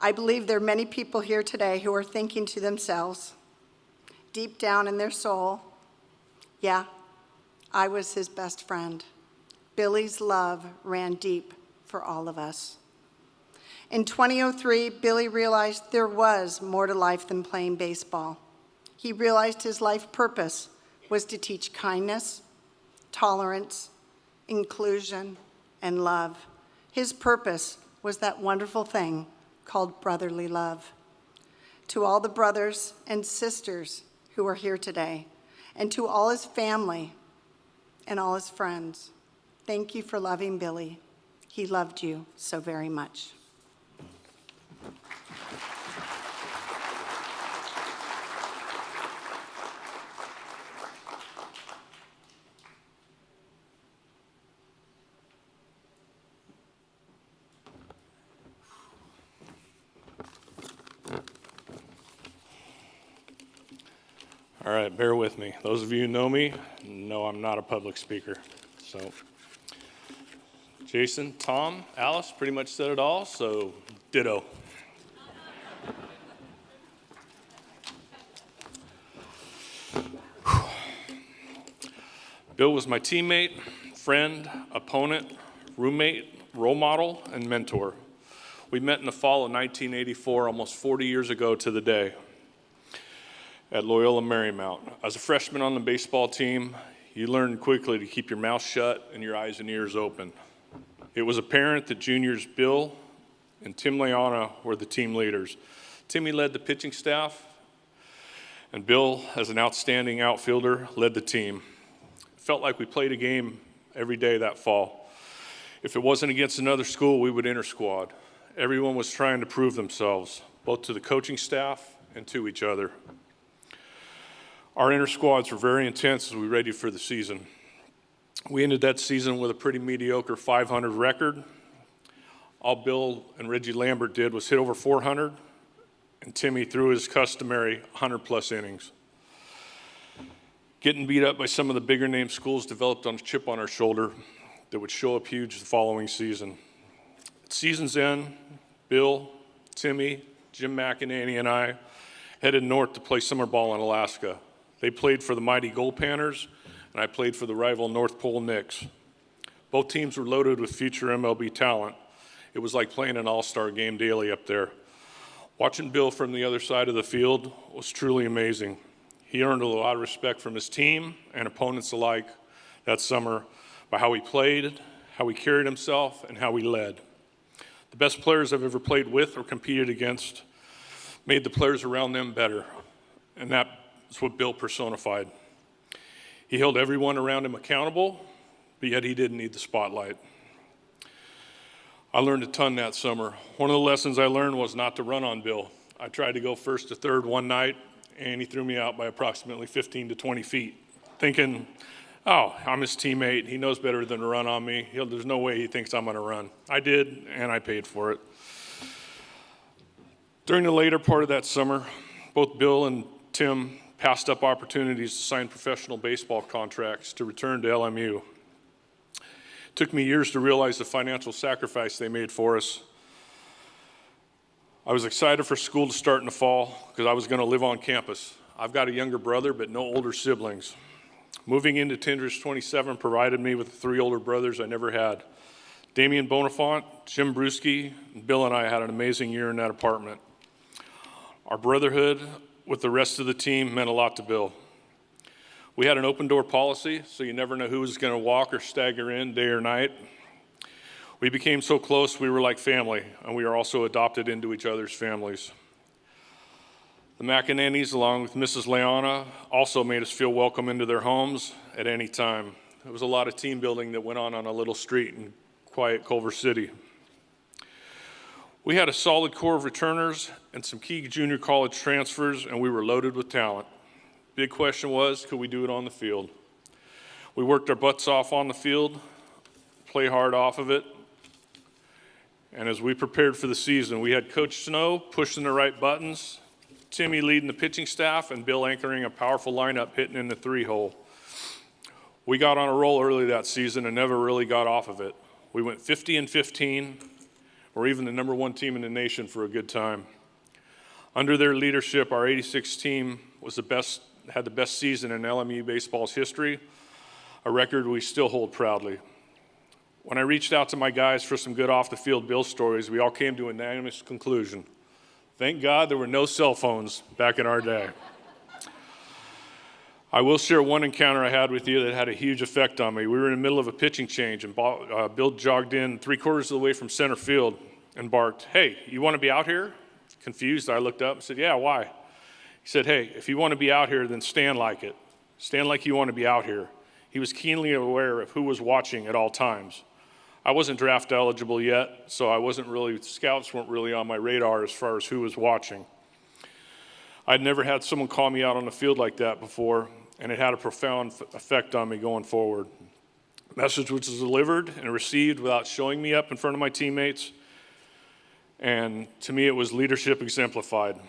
I believe there are many people here today who are thinking to themselves, deep down in their soul, yeah, I was his best friend. Billy's love ran deep for all of us. In 2003, Billy realized there was more to life than playing baseball. He realized his life purpose was to teach kindness, tolerance, inclusion, and love. His purpose was that wonderful thing called brotherly love. To all the brothers and sisters who are here today, and to all his family and all his friends, thank you for loving Billy. He loved you so very much. All right, bear with me. Those of you who know me know I'm not a public speaker. So, Jason, Tom, Alice pretty much said it all, so ditto. Bill was my teammate, friend, opponent, roommate, role model, and mentor. We met in the fall of 1984, almost 40 years ago to the day, at Loyola Marymount. As a freshman on the baseball team, you learned quickly to keep your mouth shut and your eyes and ears open. It was apparent that juniors Bill and Tim Leona were the team leaders. Timmy led the pitching staff, and Bill, as an outstanding outfielder, led the team. It felt like we played a game every day that fall. If it wasn't against another school, we would inter-squad. Everyone was trying to prove themselves, both to the coaching staff and to each other. Our inter-squads were very intense as we readied for the season. We ended that season with a pretty mediocre 500 record. All Bill and Reggie Lambert did was hit over 400, and Timmy threw his customary 100-plus innings. Getting beat up by some of the bigger name schools developed on a chip on our shoulder that would show up huge the following season. At season's end, Bill, Timmy, Jim McEnany, and I headed north to play summer ball in Alaska. They played for the mighty Gold Panthers, and I played for the rival North Pole Knicks. Both teams were loaded with future MLB talent. It was like playing an all-star game daily up there. Watching Bill from the other side of the field was truly amazing. He earned a lot of respect from his team and opponents alike that summer by how he played, how he carried himself, and how he led. The best players I've ever played with or competed against made the players around them better, and that's what Bill personified. He held everyone around him accountable, but yet he didn't need the spotlight. I learned a ton that summer. One of the lessons I learned was not to run on Bill. I tried to go first to third one night, and he threw me out by approximately 15 to 20 feet, thinking, oh, I'm his teammate. He knows better than to run on me. There's no way he thinks I'm going to run. I did, and I paid for it. During the later part of that summer, both Bill and Tim passed up opportunities to sign professional baseball contracts to return to LMU. It took me years to realize the financial sacrifice they made for us. I was excited for school to start in the fall because I was going to live on campus. I've got a younger brother, but no older siblings. Moving into Tinders 27 provided me with 3 older brothers I never had. Damian Bonifant, Jim Brewski, and Bill and I had an amazing year in that apartment. Our brotherhood with the rest of the team meant a lot to Bill. We had an open door policy, so you never know who was going to walk or stagger in day or night. We became so close we were like family, and we are also adopted into each other's families. The McEnanys, along with Mrs. Leona, also made us feel welcome into their homes at any time. There was a lot of team building that went on a little street in quiet Culver City. We had a solid core of returners and some key junior college transfers, and we were loaded with talent. Big question was, could we do it on the field? We worked our butts off on the field, play hard off of it, and as we prepared for the season, we had Coach Snow pushing the right buttons, Timmy leading the pitching staff, and Bill anchoring a powerful lineup hitting in the 3-hole. We got on a roll early that season and never really got off of it. We went 50-15, or even the number 1 team in the nation for a good time. Under their leadership, our 86 team had the best season in LMU baseball's history, a record we still hold proudly. When I reached out to my guys for some good off-the-field Bill stories, we all came to an unanimous conclusion. Thank God there were no cell phones back in our day. I will share one encounter I had with you that had a huge effect on me. We were in the middle of a pitching change, and Bill jogged in 3/4 of the way from center field and barked, "Hey, you want to be out here?" Confused, I looked up and said, "Yeah, why?" He said, "Hey, if you want to be out here, then stand like it. Stand like you want to be out here." He was keenly aware of who was watching at all times. I wasn't draft eligible yet, so scouts weren't really on my radar as far as who was watching. I'd never had someone call me out on the field like that before, and it had a profound effect on me going forward. The message was delivered and received without showing me up in front of my teammates, and to me it was leadership exemplified.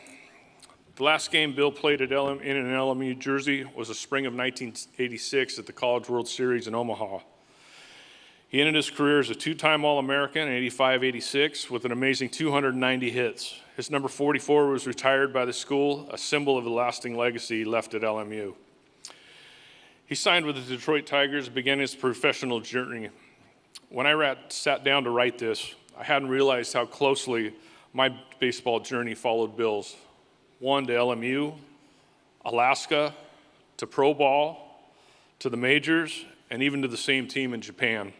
The last game Bill played in an LMU jersey was the spring of 1986 at the College World Series in Omaha. He ended his career as a 2-time All-American in 85-86 with an amazing 290 hits. His number 44 was retired by the school, a symbol of the lasting legacy he left at LMU. He signed with the Detroit Tigers and began his professional journey. When I sat down to write this, I hadn't realized how closely my baseball journey followed Bill's. One to LMU, Alaska, to pro ball, to the majors, and even to the same team in Japan.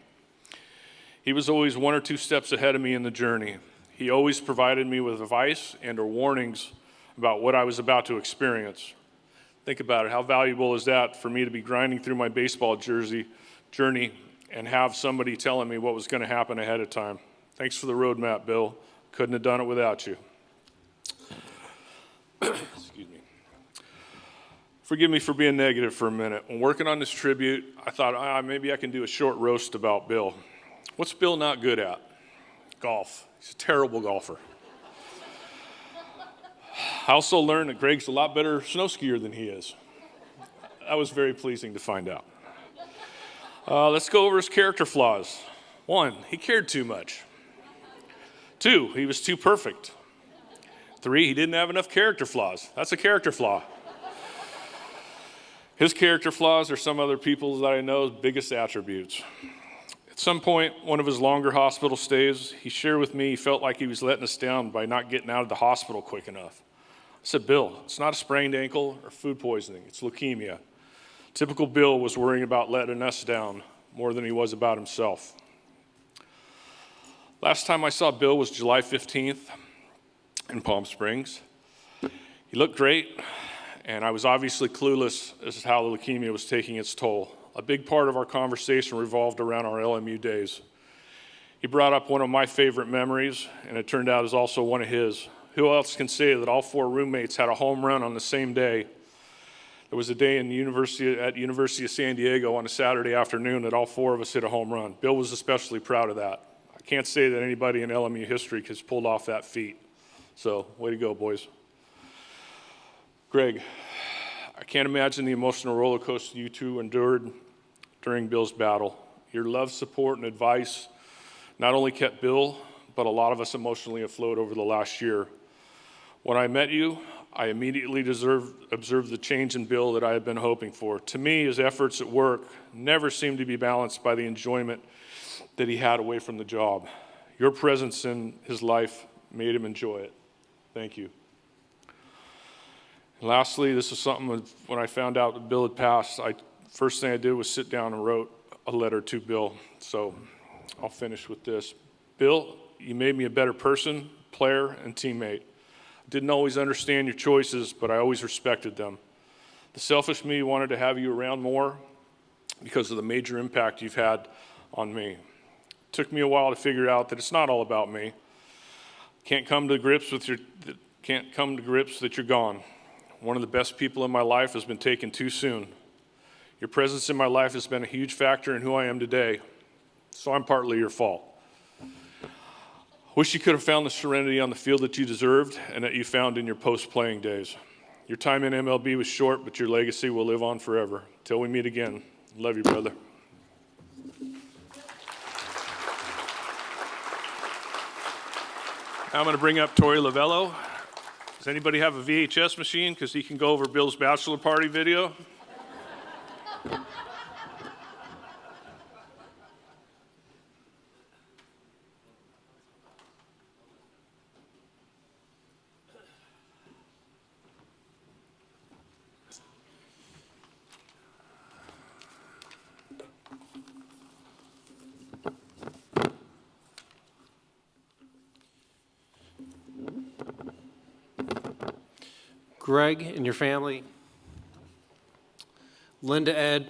He was always 1 or 2 steps ahead of me in the journey. He always provided me with advice and or warnings about what I was about to experience. Think about it, how valuable is that for me to be grinding through my baseball journey and have somebody telling me what was going to happen ahead of time. Thanks for the roadmap, Bill. Couldn't have done it without you. Excuse me. Forgive me for being negative for a minute. When working on this tribute, I thought, maybe I can do a short roast about Bill. What's Bill not good at? Golf. He's a terrible golfer. I also learned that Greg's a lot better snow skier than he is. That was very pleasing to find out. Let's go over his character flaws. 1, he cared too much. 2, he was too perfect. 3, he didn't have enough character flaws. That's a character flaw. His character flaws are some other people's that I know's biggest attributes. At some point, one of his longer hospital stays, he shared with me he felt like he was letting us down by not getting out of the hospital quick enough. I said, Bill, it's not a sprained ankle or food poisoning, it's leukemia. Typical Bill was worrying about letting us down more than he was about himself. Last time I saw Bill was July 15th in Palm Springs. He looked great, and I was obviously clueless as to how the leukemia was taking its toll. A big part of our conversation revolved around our LMU days. He brought up one of my favorite memories, and it turned out is also one of his. Who else can say that all 4 roommates had a home run on the same day? There was a day at University of San Diego on a Saturday afternoon that all 4 of us hit a home run. Bill was especially proud of that. I can't say that anybody in LMU history has pulled off that feat. So, way to go, boys. Greg, I can't imagine the emotional roller coaster you two endured during Bill's battle. Your love, support, and advice not only kept Bill, but a lot of us emotionally afloat over the last year. When I met you, I immediately observed the change in Bill that I had been hoping for. To me, his efforts at work never seemed to be balanced by the enjoyment that he had away from the job. Your presence in his life made him enjoy it. Thank you. And lastly, this is something when I found out that Bill had passed, first thing I did was sit down and wrote a letter to Bill. So I'll finish with this. Bill, you made me a better person, player, and teammate. Didn't always understand your choices, but I always respected them. The selfish me wanted to have you around more because of the major impact you've had on me. It took me a while to figure out that it's not all about me. Can't come to grips that you're gone. One of the best people in my life has been taken too soon. Your presence in my life has been a huge factor in who I am today, so I'm partly your fault. Wish you could have found the serenity on the field that you deserved and that you found in your post-playing days. Your time in MLB was short, but your legacy will live on forever. Till we meet again. Love you, brother. Now I'm going to bring up Torry Lovello. Does anybody have a VHS machine? Because he can go over Bill's bachelor party video. Greg and your family, Linda, Ed,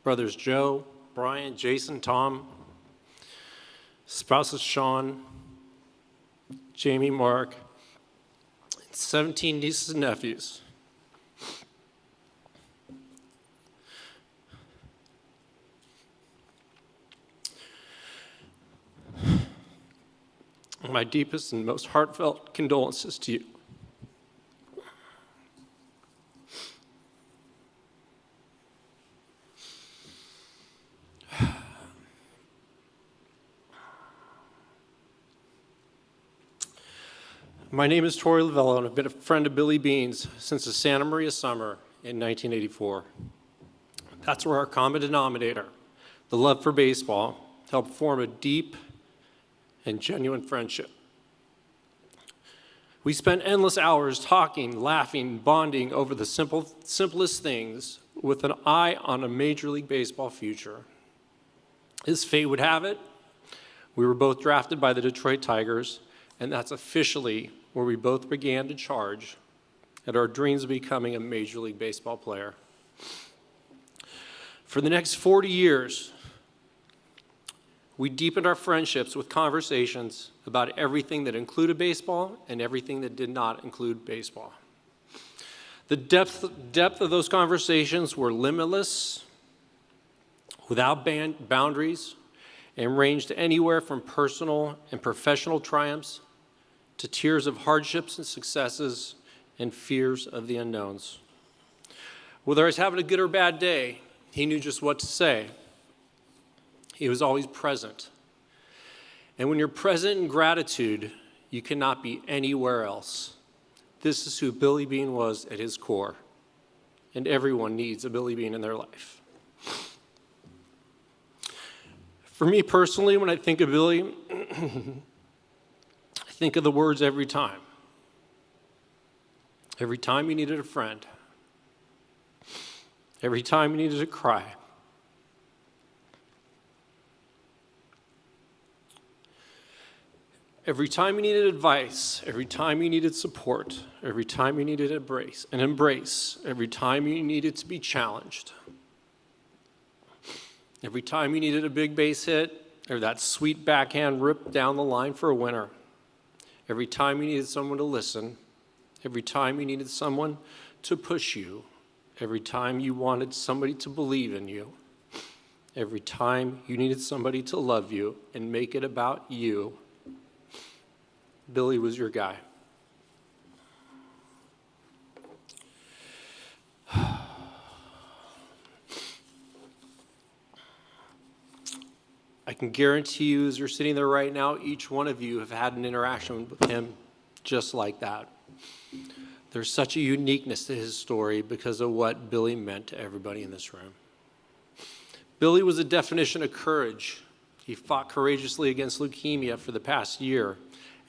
brothers Joe, Brian, Jason, Tom, spouses Sean, Jamie, Mark, and 17 nieces and nephews. My deepest and most heartfelt condolences to you. My name is Torry Lovello, and I've been a friend of Billy Bean's since the Santa Maria summer in 1984. That's where our common denominator, the love for baseball, helped form a deep and genuine friendship. We spent endless hours talking, laughing, bonding over the simplest things with an eye on a Major League Baseball future. As fate would have it, we were both drafted by the Detroit Tigers, And that's officially where we both began to charge at our dreams of becoming a Major League Baseball player. For the next 40 years, we deepened our friendships with conversations about everything that included baseball and everything that did not include baseball. The depth of those conversations were limitless, without boundaries, and ranged anywhere from personal and professional triumphs to tears of hardships and successes and fears of the unknowns. Whether I was having a good or bad day, he knew just what to say. He was always present. And when you're present in gratitude, you cannot be anywhere else. This is who Billy Beane was at his core. And everyone needs a Billy Beane in their life. For me personally, when I think of Billy, I think of the words every time. Every time you needed a friend. Every time you needed to cry. Every time you needed advice, every time you needed support, every time you needed an embrace, every time you needed to be challenged, every time you needed a big base hit or that sweet backhand rip down the line for a winner, every time you needed someone to listen, every time you needed someone to push you, every time you wanted somebody to believe in you, every time you needed somebody to love you and make it about you, Billy was your guy. I can guarantee you, as you're sitting there right now, each one of you have had an interaction with him just like that. There's such a uniqueness to his story because of what Billy meant to everybody in this room. Billy was a definition of courage. He fought courageously against leukemia for the past year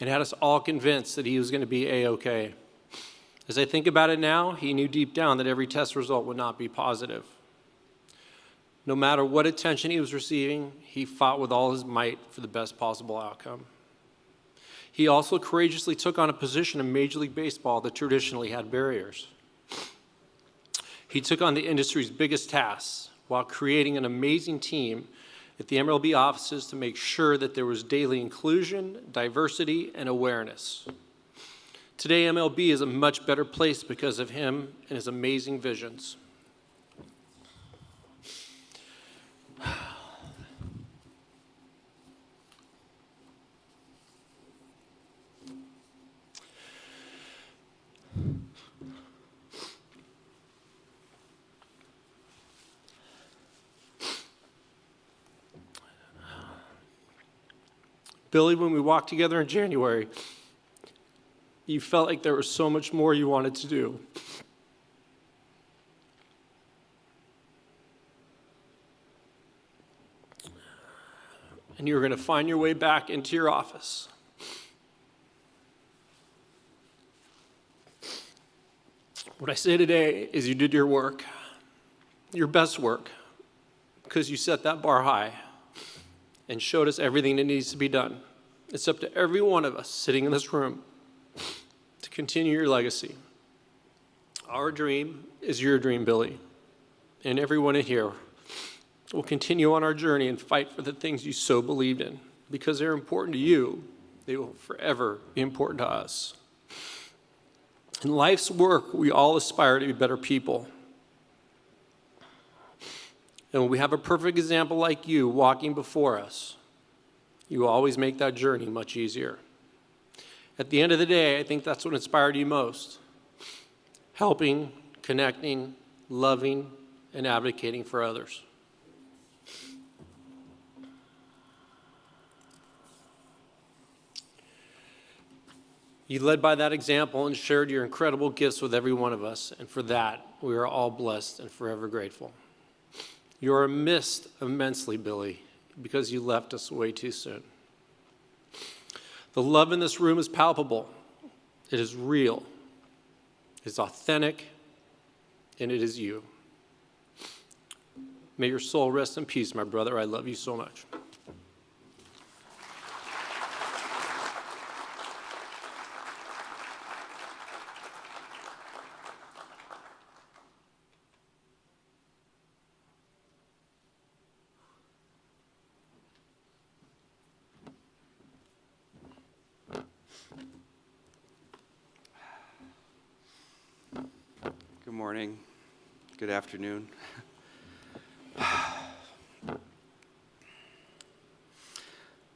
and had us all convinced that he was going to be A-OK. As I think about it now, he knew deep down that every test result would not be positive. No matter what attention he was receiving, he fought with all his might for the best possible outcome. He also courageously took on a position in Major League Baseball that traditionally had barriers. He took on the industry's biggest tasks while creating an amazing team at the MLB offices to make sure that there was daily inclusion, diversity, and awareness. Today, MLB is a much better place because of him and his amazing visions. Billy, when we walked together in January, you felt like there was so much more you wanted to do. And you were going to find your way back into your office. What I say today is you did your work, your best work, because you set that bar high and showed us everything that needs to be done. It's up to every one of us sitting in this room to continue your legacy. Our dream is your dream, Billy. And everyone in here will continue on our journey and fight for the things you so believed in. Because they're important to you, they will forever be important to us. In life's work, we all aspire to be better people. And when we have a perfect example like you walking before us, you always make that journey much easier. At the end of the day, I think that's what inspired you most. Helping, connecting, loving, and advocating for others. You led by that example and shared your incredible gifts with every one of us, and for that, we are all blessed and forever grateful. You are missed immensely, Billy, because you left us way too soon. The love in this room is palpable. It is real. It's authentic, and it is you. May your soul rest in peace, my brother. I love you so much. morning, good afternoon.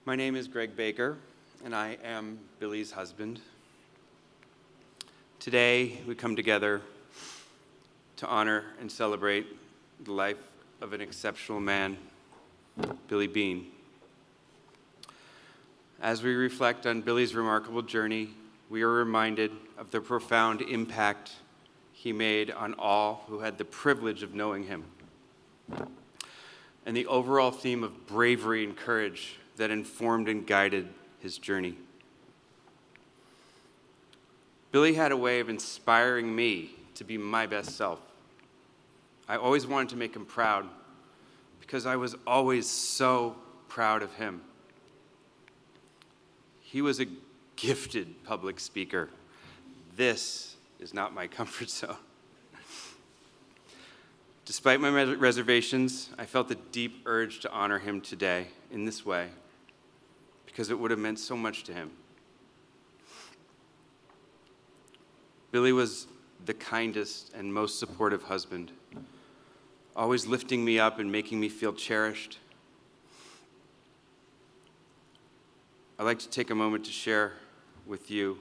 My name is Greg Baker, and I am Billy's husband. Today, we come together to honor and celebrate the life of an exceptional man, Billy Beane. As we reflect on Billy's remarkable journey, we are reminded of the profound impact he made on all who had the privilege of knowing him, and the overall theme of bravery and courage that informed and guided his journey. Billy had a way of inspiring me to be my best self. I always wanted to make him proud because I was always so proud of him. He was a gifted public speaker. This is not my comfort zone. Despite my reservations, I felt a deep urge to honor him today in this way because it would have meant so much to him. Billy was the kindest and most supportive husband, always lifting me up and making me feel cherished. I'd like to take a moment to share with you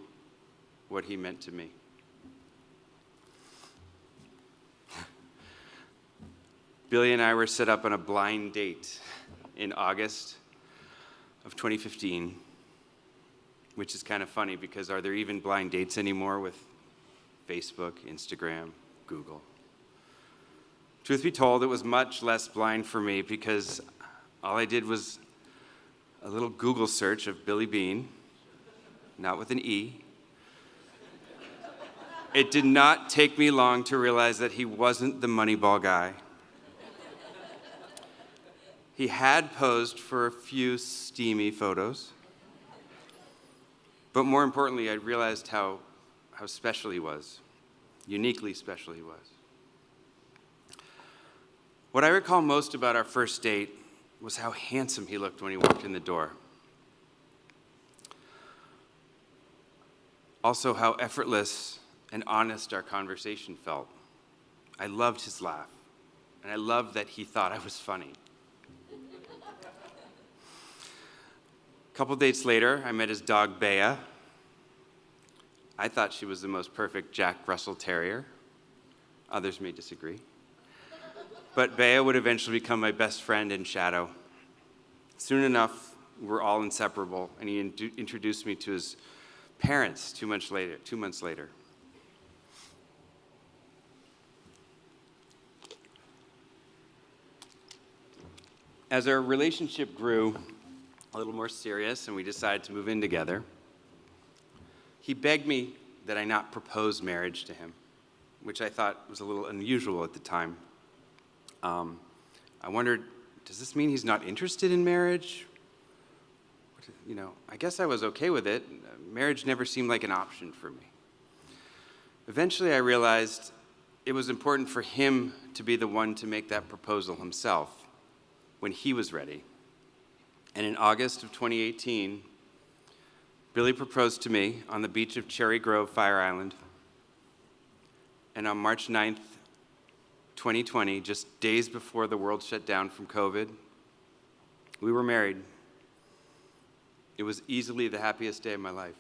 what he meant to me. Billy and I were set up on a blind date in August of 2015, which is kind of funny because are there even blind dates anymore with Facebook, Instagram, Google? Truth be told, it was much less blind for me because all I did was a little Google search of Billy Beane, not with an E. It did not take me long to realize that he wasn't the Moneyball guy. He had posed for a few steamy photos, but more importantly, I realized how special he was, uniquely special he was. What I recall most about our first date was how handsome he looked when he walked in the door. Also, how effortless and honest our conversation felt. I loved his laugh, and I loved that he thought I was funny. A couple dates later, I met his dog, Bea. I thought she was the most perfect Jack Russell Terrier. Others may disagree. But Bea would eventually become my best friend in shadow. Soon enough, we were all inseparable, and he introduced me to his parents 2 months later. As our relationship grew a little more serious and we decided to move in together, he begged me that I not propose marriage to him, which I thought was a little unusual at the time. I wondered, does this mean he's not interested in marriage? I guess I was okay with it. Marriage never seemed like an option for me. Eventually, I realized it was important for him to be the one to make that proposal himself when he was ready. And in August of 2018, Billy proposed to me on the beach of Cherry Grove, Fire Island. And on March 9th, 2020, just days before the world shut down from COVID, we were married. It was easily the happiest day of my life.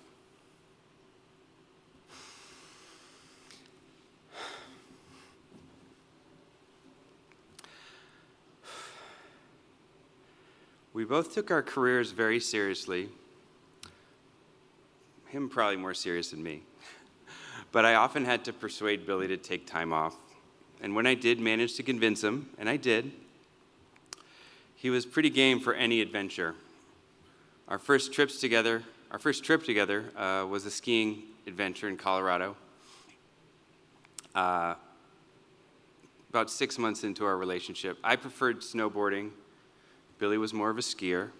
We both took our careers very seriously. Him probably more serious than me. But I often had to persuade Billy to take time off. And when I did manage to convince him, and I did, he was pretty game for any adventure. Our first trip together was a skiing adventure in Colorado. About 6 months into our relationship, I preferred snowboarding. Billy was more of a skier.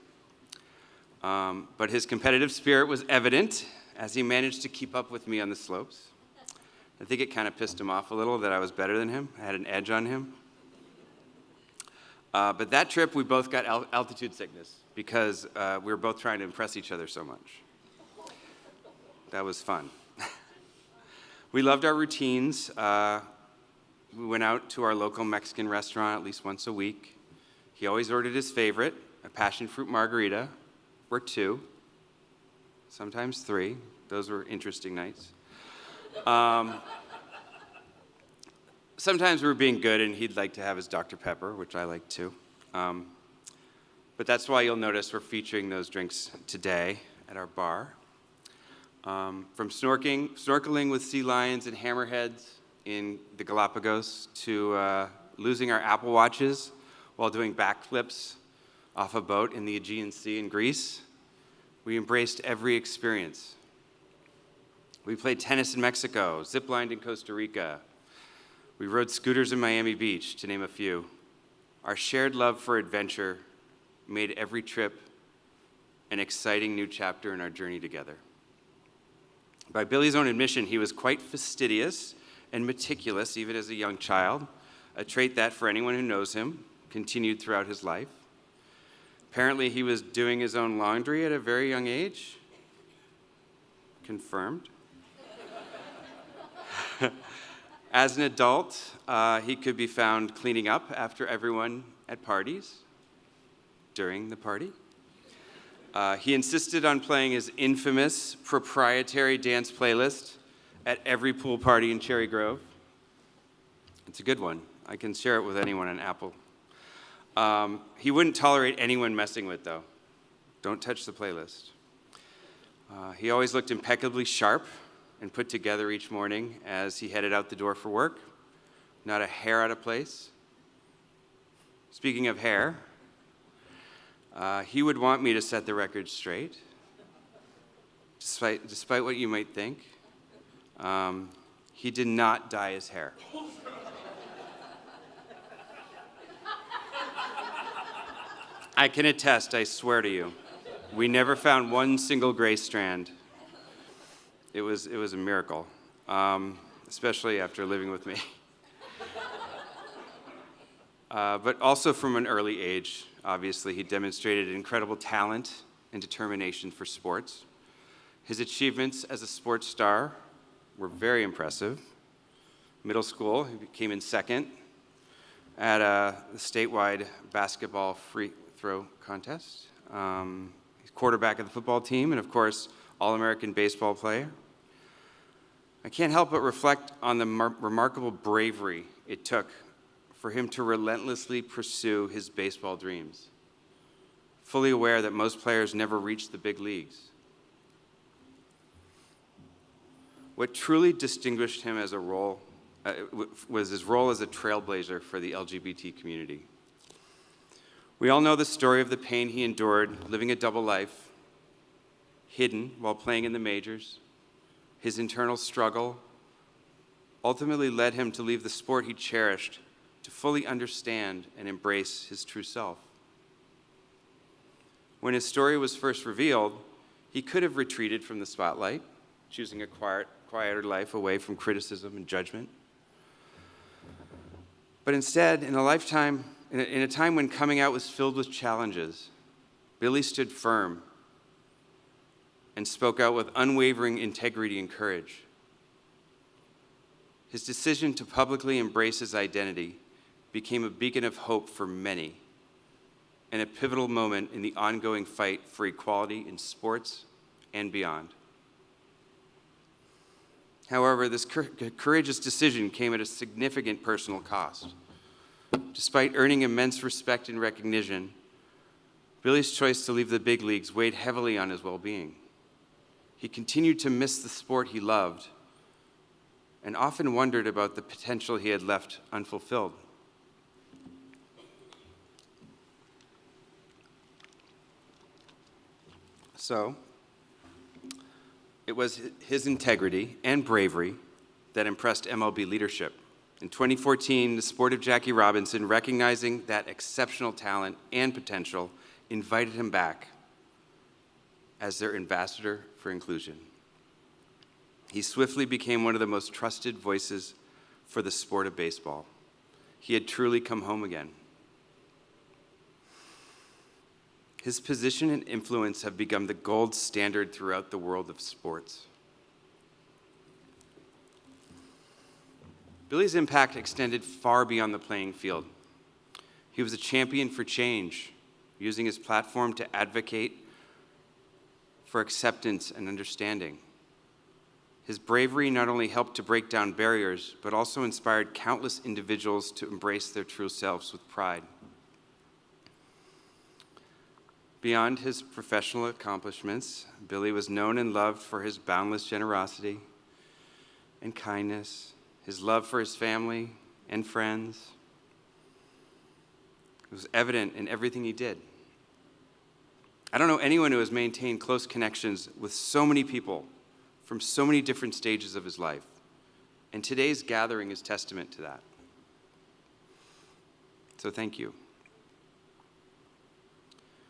But his competitive spirit was evident as he managed to keep up with me on the slopes. I think it kind of pissed him off a little that I was better than him. I had an edge on him. But that trip, we both got altitude sickness because we were both trying to impress each other so much. That was fun. We loved our routines, we went out to our local Mexican restaurant at least once a week. He always ordered his favorite, a passion fruit margarita, or 2, sometimes 3. Those were interesting nights. Sometimes we were being good and he'd like to have his Dr. Pepper, which I like too. But that's why you'll notice we're featuring those drinks today at our bar. From snorkeling with sea lions and hammerheads in the Galapagos to losing our Apple Watches while doing backflips off a boat in the Aegean Sea in Greece, we embraced every experience. We played tennis in Mexico, ziplined in Costa Rica. We rode scooters in Miami Beach, to name a few. Our shared love for adventure made every trip an exciting new chapter in our journey together. By Billy's own admission, he was quite fastidious and meticulous even as a young child, a trait that, for anyone who knows him, continued throughout his life. Apparently, he was doing his own laundry at a very young age. Confirmed. As an adult, he could be found cleaning up after everyone at parties, during the party. He insisted on playing his infamous proprietary dance playlist at every pool party in Cherry Grove. It's a good one. I can share it with anyone on Apple. He wouldn't tolerate anyone messing with, though. Don't touch the playlist. He always looked impeccably sharp and put together each morning as he headed out the door for work. Not a hair out of place. Speaking of hair, he would want me to set the record straight, despite what you might think. He did not dye his hair. I can attest, I swear to you, we never found one single gray strand. It was a miracle, especially after living with me. But also from an early age, obviously, he demonstrated incredible talent and determination for sports. His achievements as a sports star were very impressive. Middle school, he came in second at the statewide basketball free throw contest. He's quarterback of the football team and, of course, All-American baseball player. I can't help but reflect on the remarkable bravery it took for him to relentlessly pursue his baseball dreams, fully aware that most players never reach the big leagues. What truly distinguished him as was his role as a trailblazer for the LGBT community. We all know the story of the pain he endured living a double life, hidden while playing in the majors. His internal struggle ultimately led him to leave the sport he cherished to fully understand and embrace his true self. When his story was first revealed, he could have retreated from the spotlight, choosing a quieter life away from criticism and judgment. But instead, in a time when coming out was filled with challenges, Billy stood firm and spoke out with unwavering integrity and courage. His decision to publicly embrace his identity became a beacon of hope for many and a pivotal moment in the ongoing fight for equality in sports and beyond. However, this courageous decision came at a significant personal cost. Despite earning immense respect and recognition, Billy's choice to leave the big leagues weighed heavily on his well-being. He continued to miss the sport he loved and often wondered about the potential he had left unfulfilled. So, it was his integrity and bravery that impressed MLB leadership. In 2014, the sport of Jackie Robinson, recognizing that exceptional talent and potential, invited him back as their ambassador for inclusion. He swiftly became one of the most trusted voices for the sport of baseball. He had truly come home again. His position and influence have become the gold standard throughout the world of sports. Billy's impact extended far beyond the playing field. He was a champion for change, using his platform to advocate for acceptance and understanding. His bravery not only helped to break down barriers, but also inspired countless individuals to embrace their true selves with pride. Beyond his professional accomplishments, Billy was known and loved for his boundless generosity and kindness, his love for his family and friends. It was evident in everything he did. I don't know anyone who has maintained close connections with so many people from so many different stages of his life, and today's gathering is testament to that. So thank you.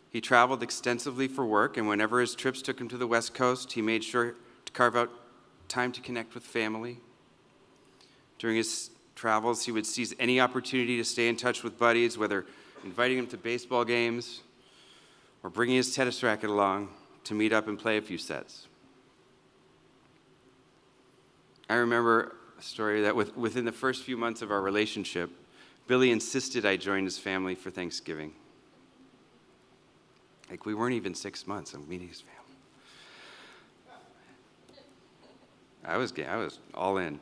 He traveled extensively for work, and whenever his trips took him to the West Coast, he made sure to carve out time to connect with family. During his travels, he would seize any opportunity to stay in touch with buddies, whether inviting them to baseball games or bringing his tennis racket along to meet up and play a few sets. I remember a story that within the first few months of our relationship, Billy insisted I join his family for Thanksgiving. Like, we weren't even 6 months of meeting his family. I was all in.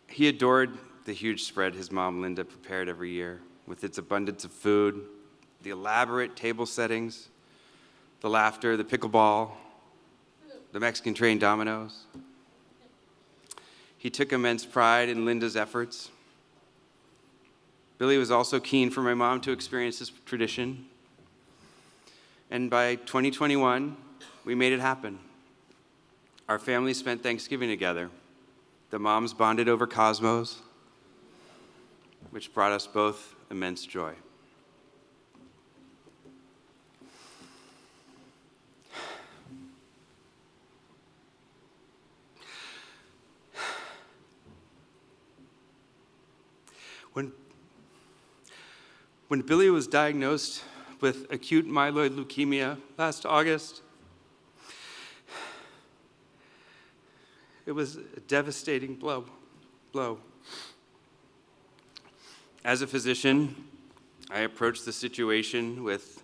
He adored the huge spread his mom, Linda, prepared every year, with its abundance of food, the elaborate table settings, the laughter, the pickleball, the Mexican trained dominoes. He took immense pride in Linda's efforts. Billy was also keen for my mom to experience this tradition. And by 2021, we made it happen. Our family spent Thanksgiving together. The moms bonded over Cosmos, which brought us both immense joy. When Billy was diagnosed with acute myeloid leukemia last August, it was a devastating blow. As a physician, I approached the situation with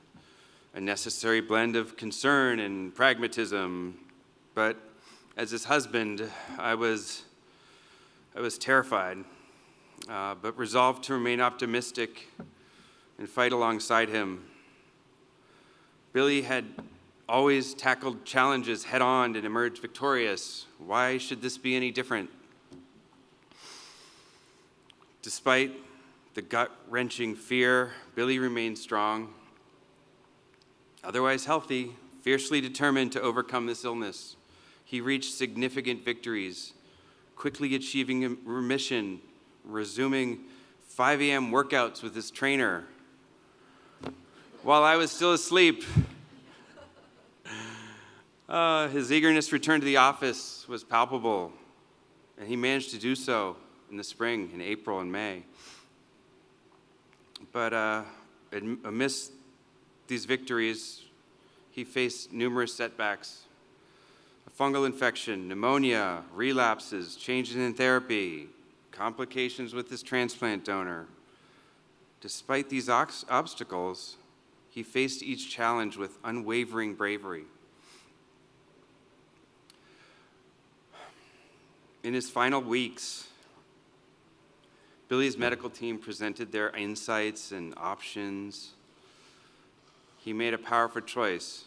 a necessary blend of concern and pragmatism, but as his husband, I was terrified, but resolved to remain optimistic and fight alongside him. Billy had always tackled challenges head-on and emerged victorious. Why should this be any different? Despite the gut-wrenching fear, Billy remained strong, otherwise healthy, fiercely determined to overcome this illness. He reached significant victories, quickly achieving remission, resuming 5 a.m. workouts with his trainer while I was still asleep. His eagerness to return to the office was palpable, and he managed to do so in the spring, in April and May. But amidst these victories, he faced numerous setbacks: a fungal infection, pneumonia, relapses, changes in therapy, complications with his transplant donor. Despite these obstacles, he faced each challenge with unwavering bravery. In his final weeks, Billy's medical team presented their insights and options. He made a powerful choice.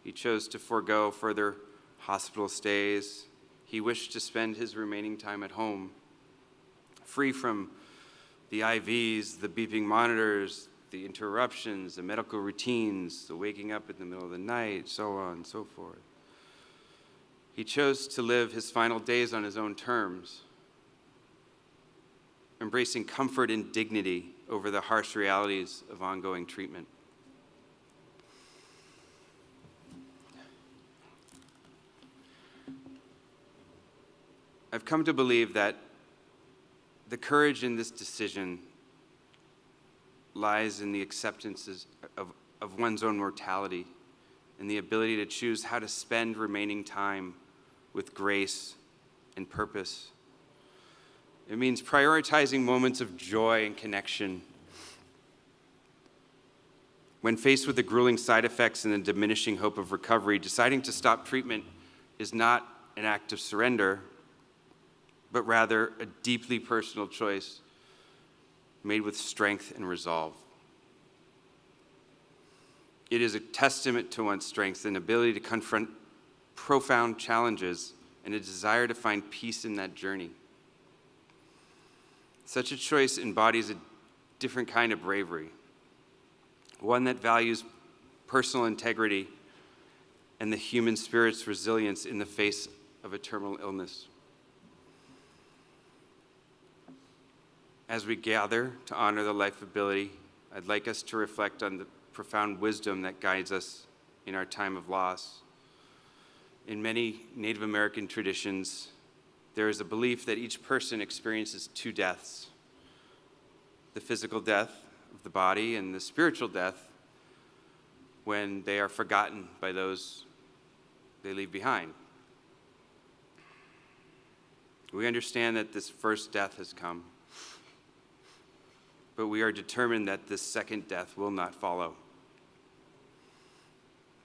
He chose to forego further hospital stays. He wished to spend his remaining time at home, free from the IVs, the beeping monitors, the interruptions, the medical routines, the waking up in the middle of the night, so on and so forth. He chose to live his final days on his own terms, embracing comfort and dignity over the harsh realities of ongoing treatment. I've come to believe that the courage in this decision lies in the acceptance of one's own mortality and the ability to choose how to spend remaining time with grace and and purpose. It means prioritizing moments of joy and connection. When faced with the grueling side effects and the diminishing hope of recovery, deciding to stop treatment is not an act of surrender, but rather a deeply personal choice made with strength and resolve. It is a testament to one's strength and ability to confront profound challenges and a desire to find peace in that journey. Such a choice embodies a different kind of bravery, one that values personal integrity and the human spirit's resilience in the face of a terminal illness. As we gather to honor the life of Billy, I'd like us to reflect on the profound wisdom that guides us in our time of loss. In many Native American traditions, there is a belief that each person experiences two deaths: the physical death of the body and the spiritual death when they are forgotten by those they leave behind. We understand that this first death has come, but we are determined that this second death will not follow.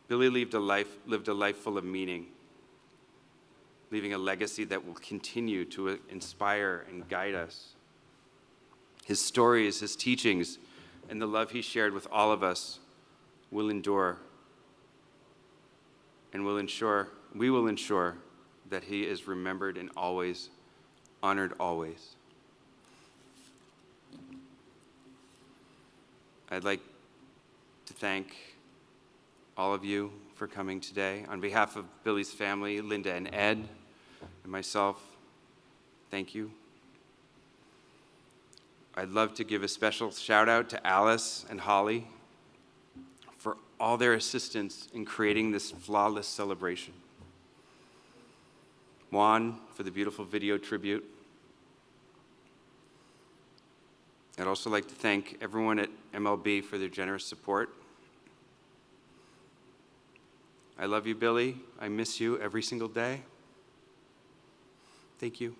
Billy lived a life full of meaning, leaving a legacy that will continue to inspire and guide us. His stories, his teachings, and the love he shared with all of us will endure, and we will ensure that he is remembered and always honored always. I'd like to thank all of you for coming today. On behalf of Billy's family, Linda and Ed, and myself, thank you. I'd love to give a special shout out to Alice and Holly for all their assistance in creating this flawless celebration. Juan for the beautiful video tribute. I'd also like to thank everyone at MLB for their generous support. I love you, Billy. I miss you every single day. Thank you.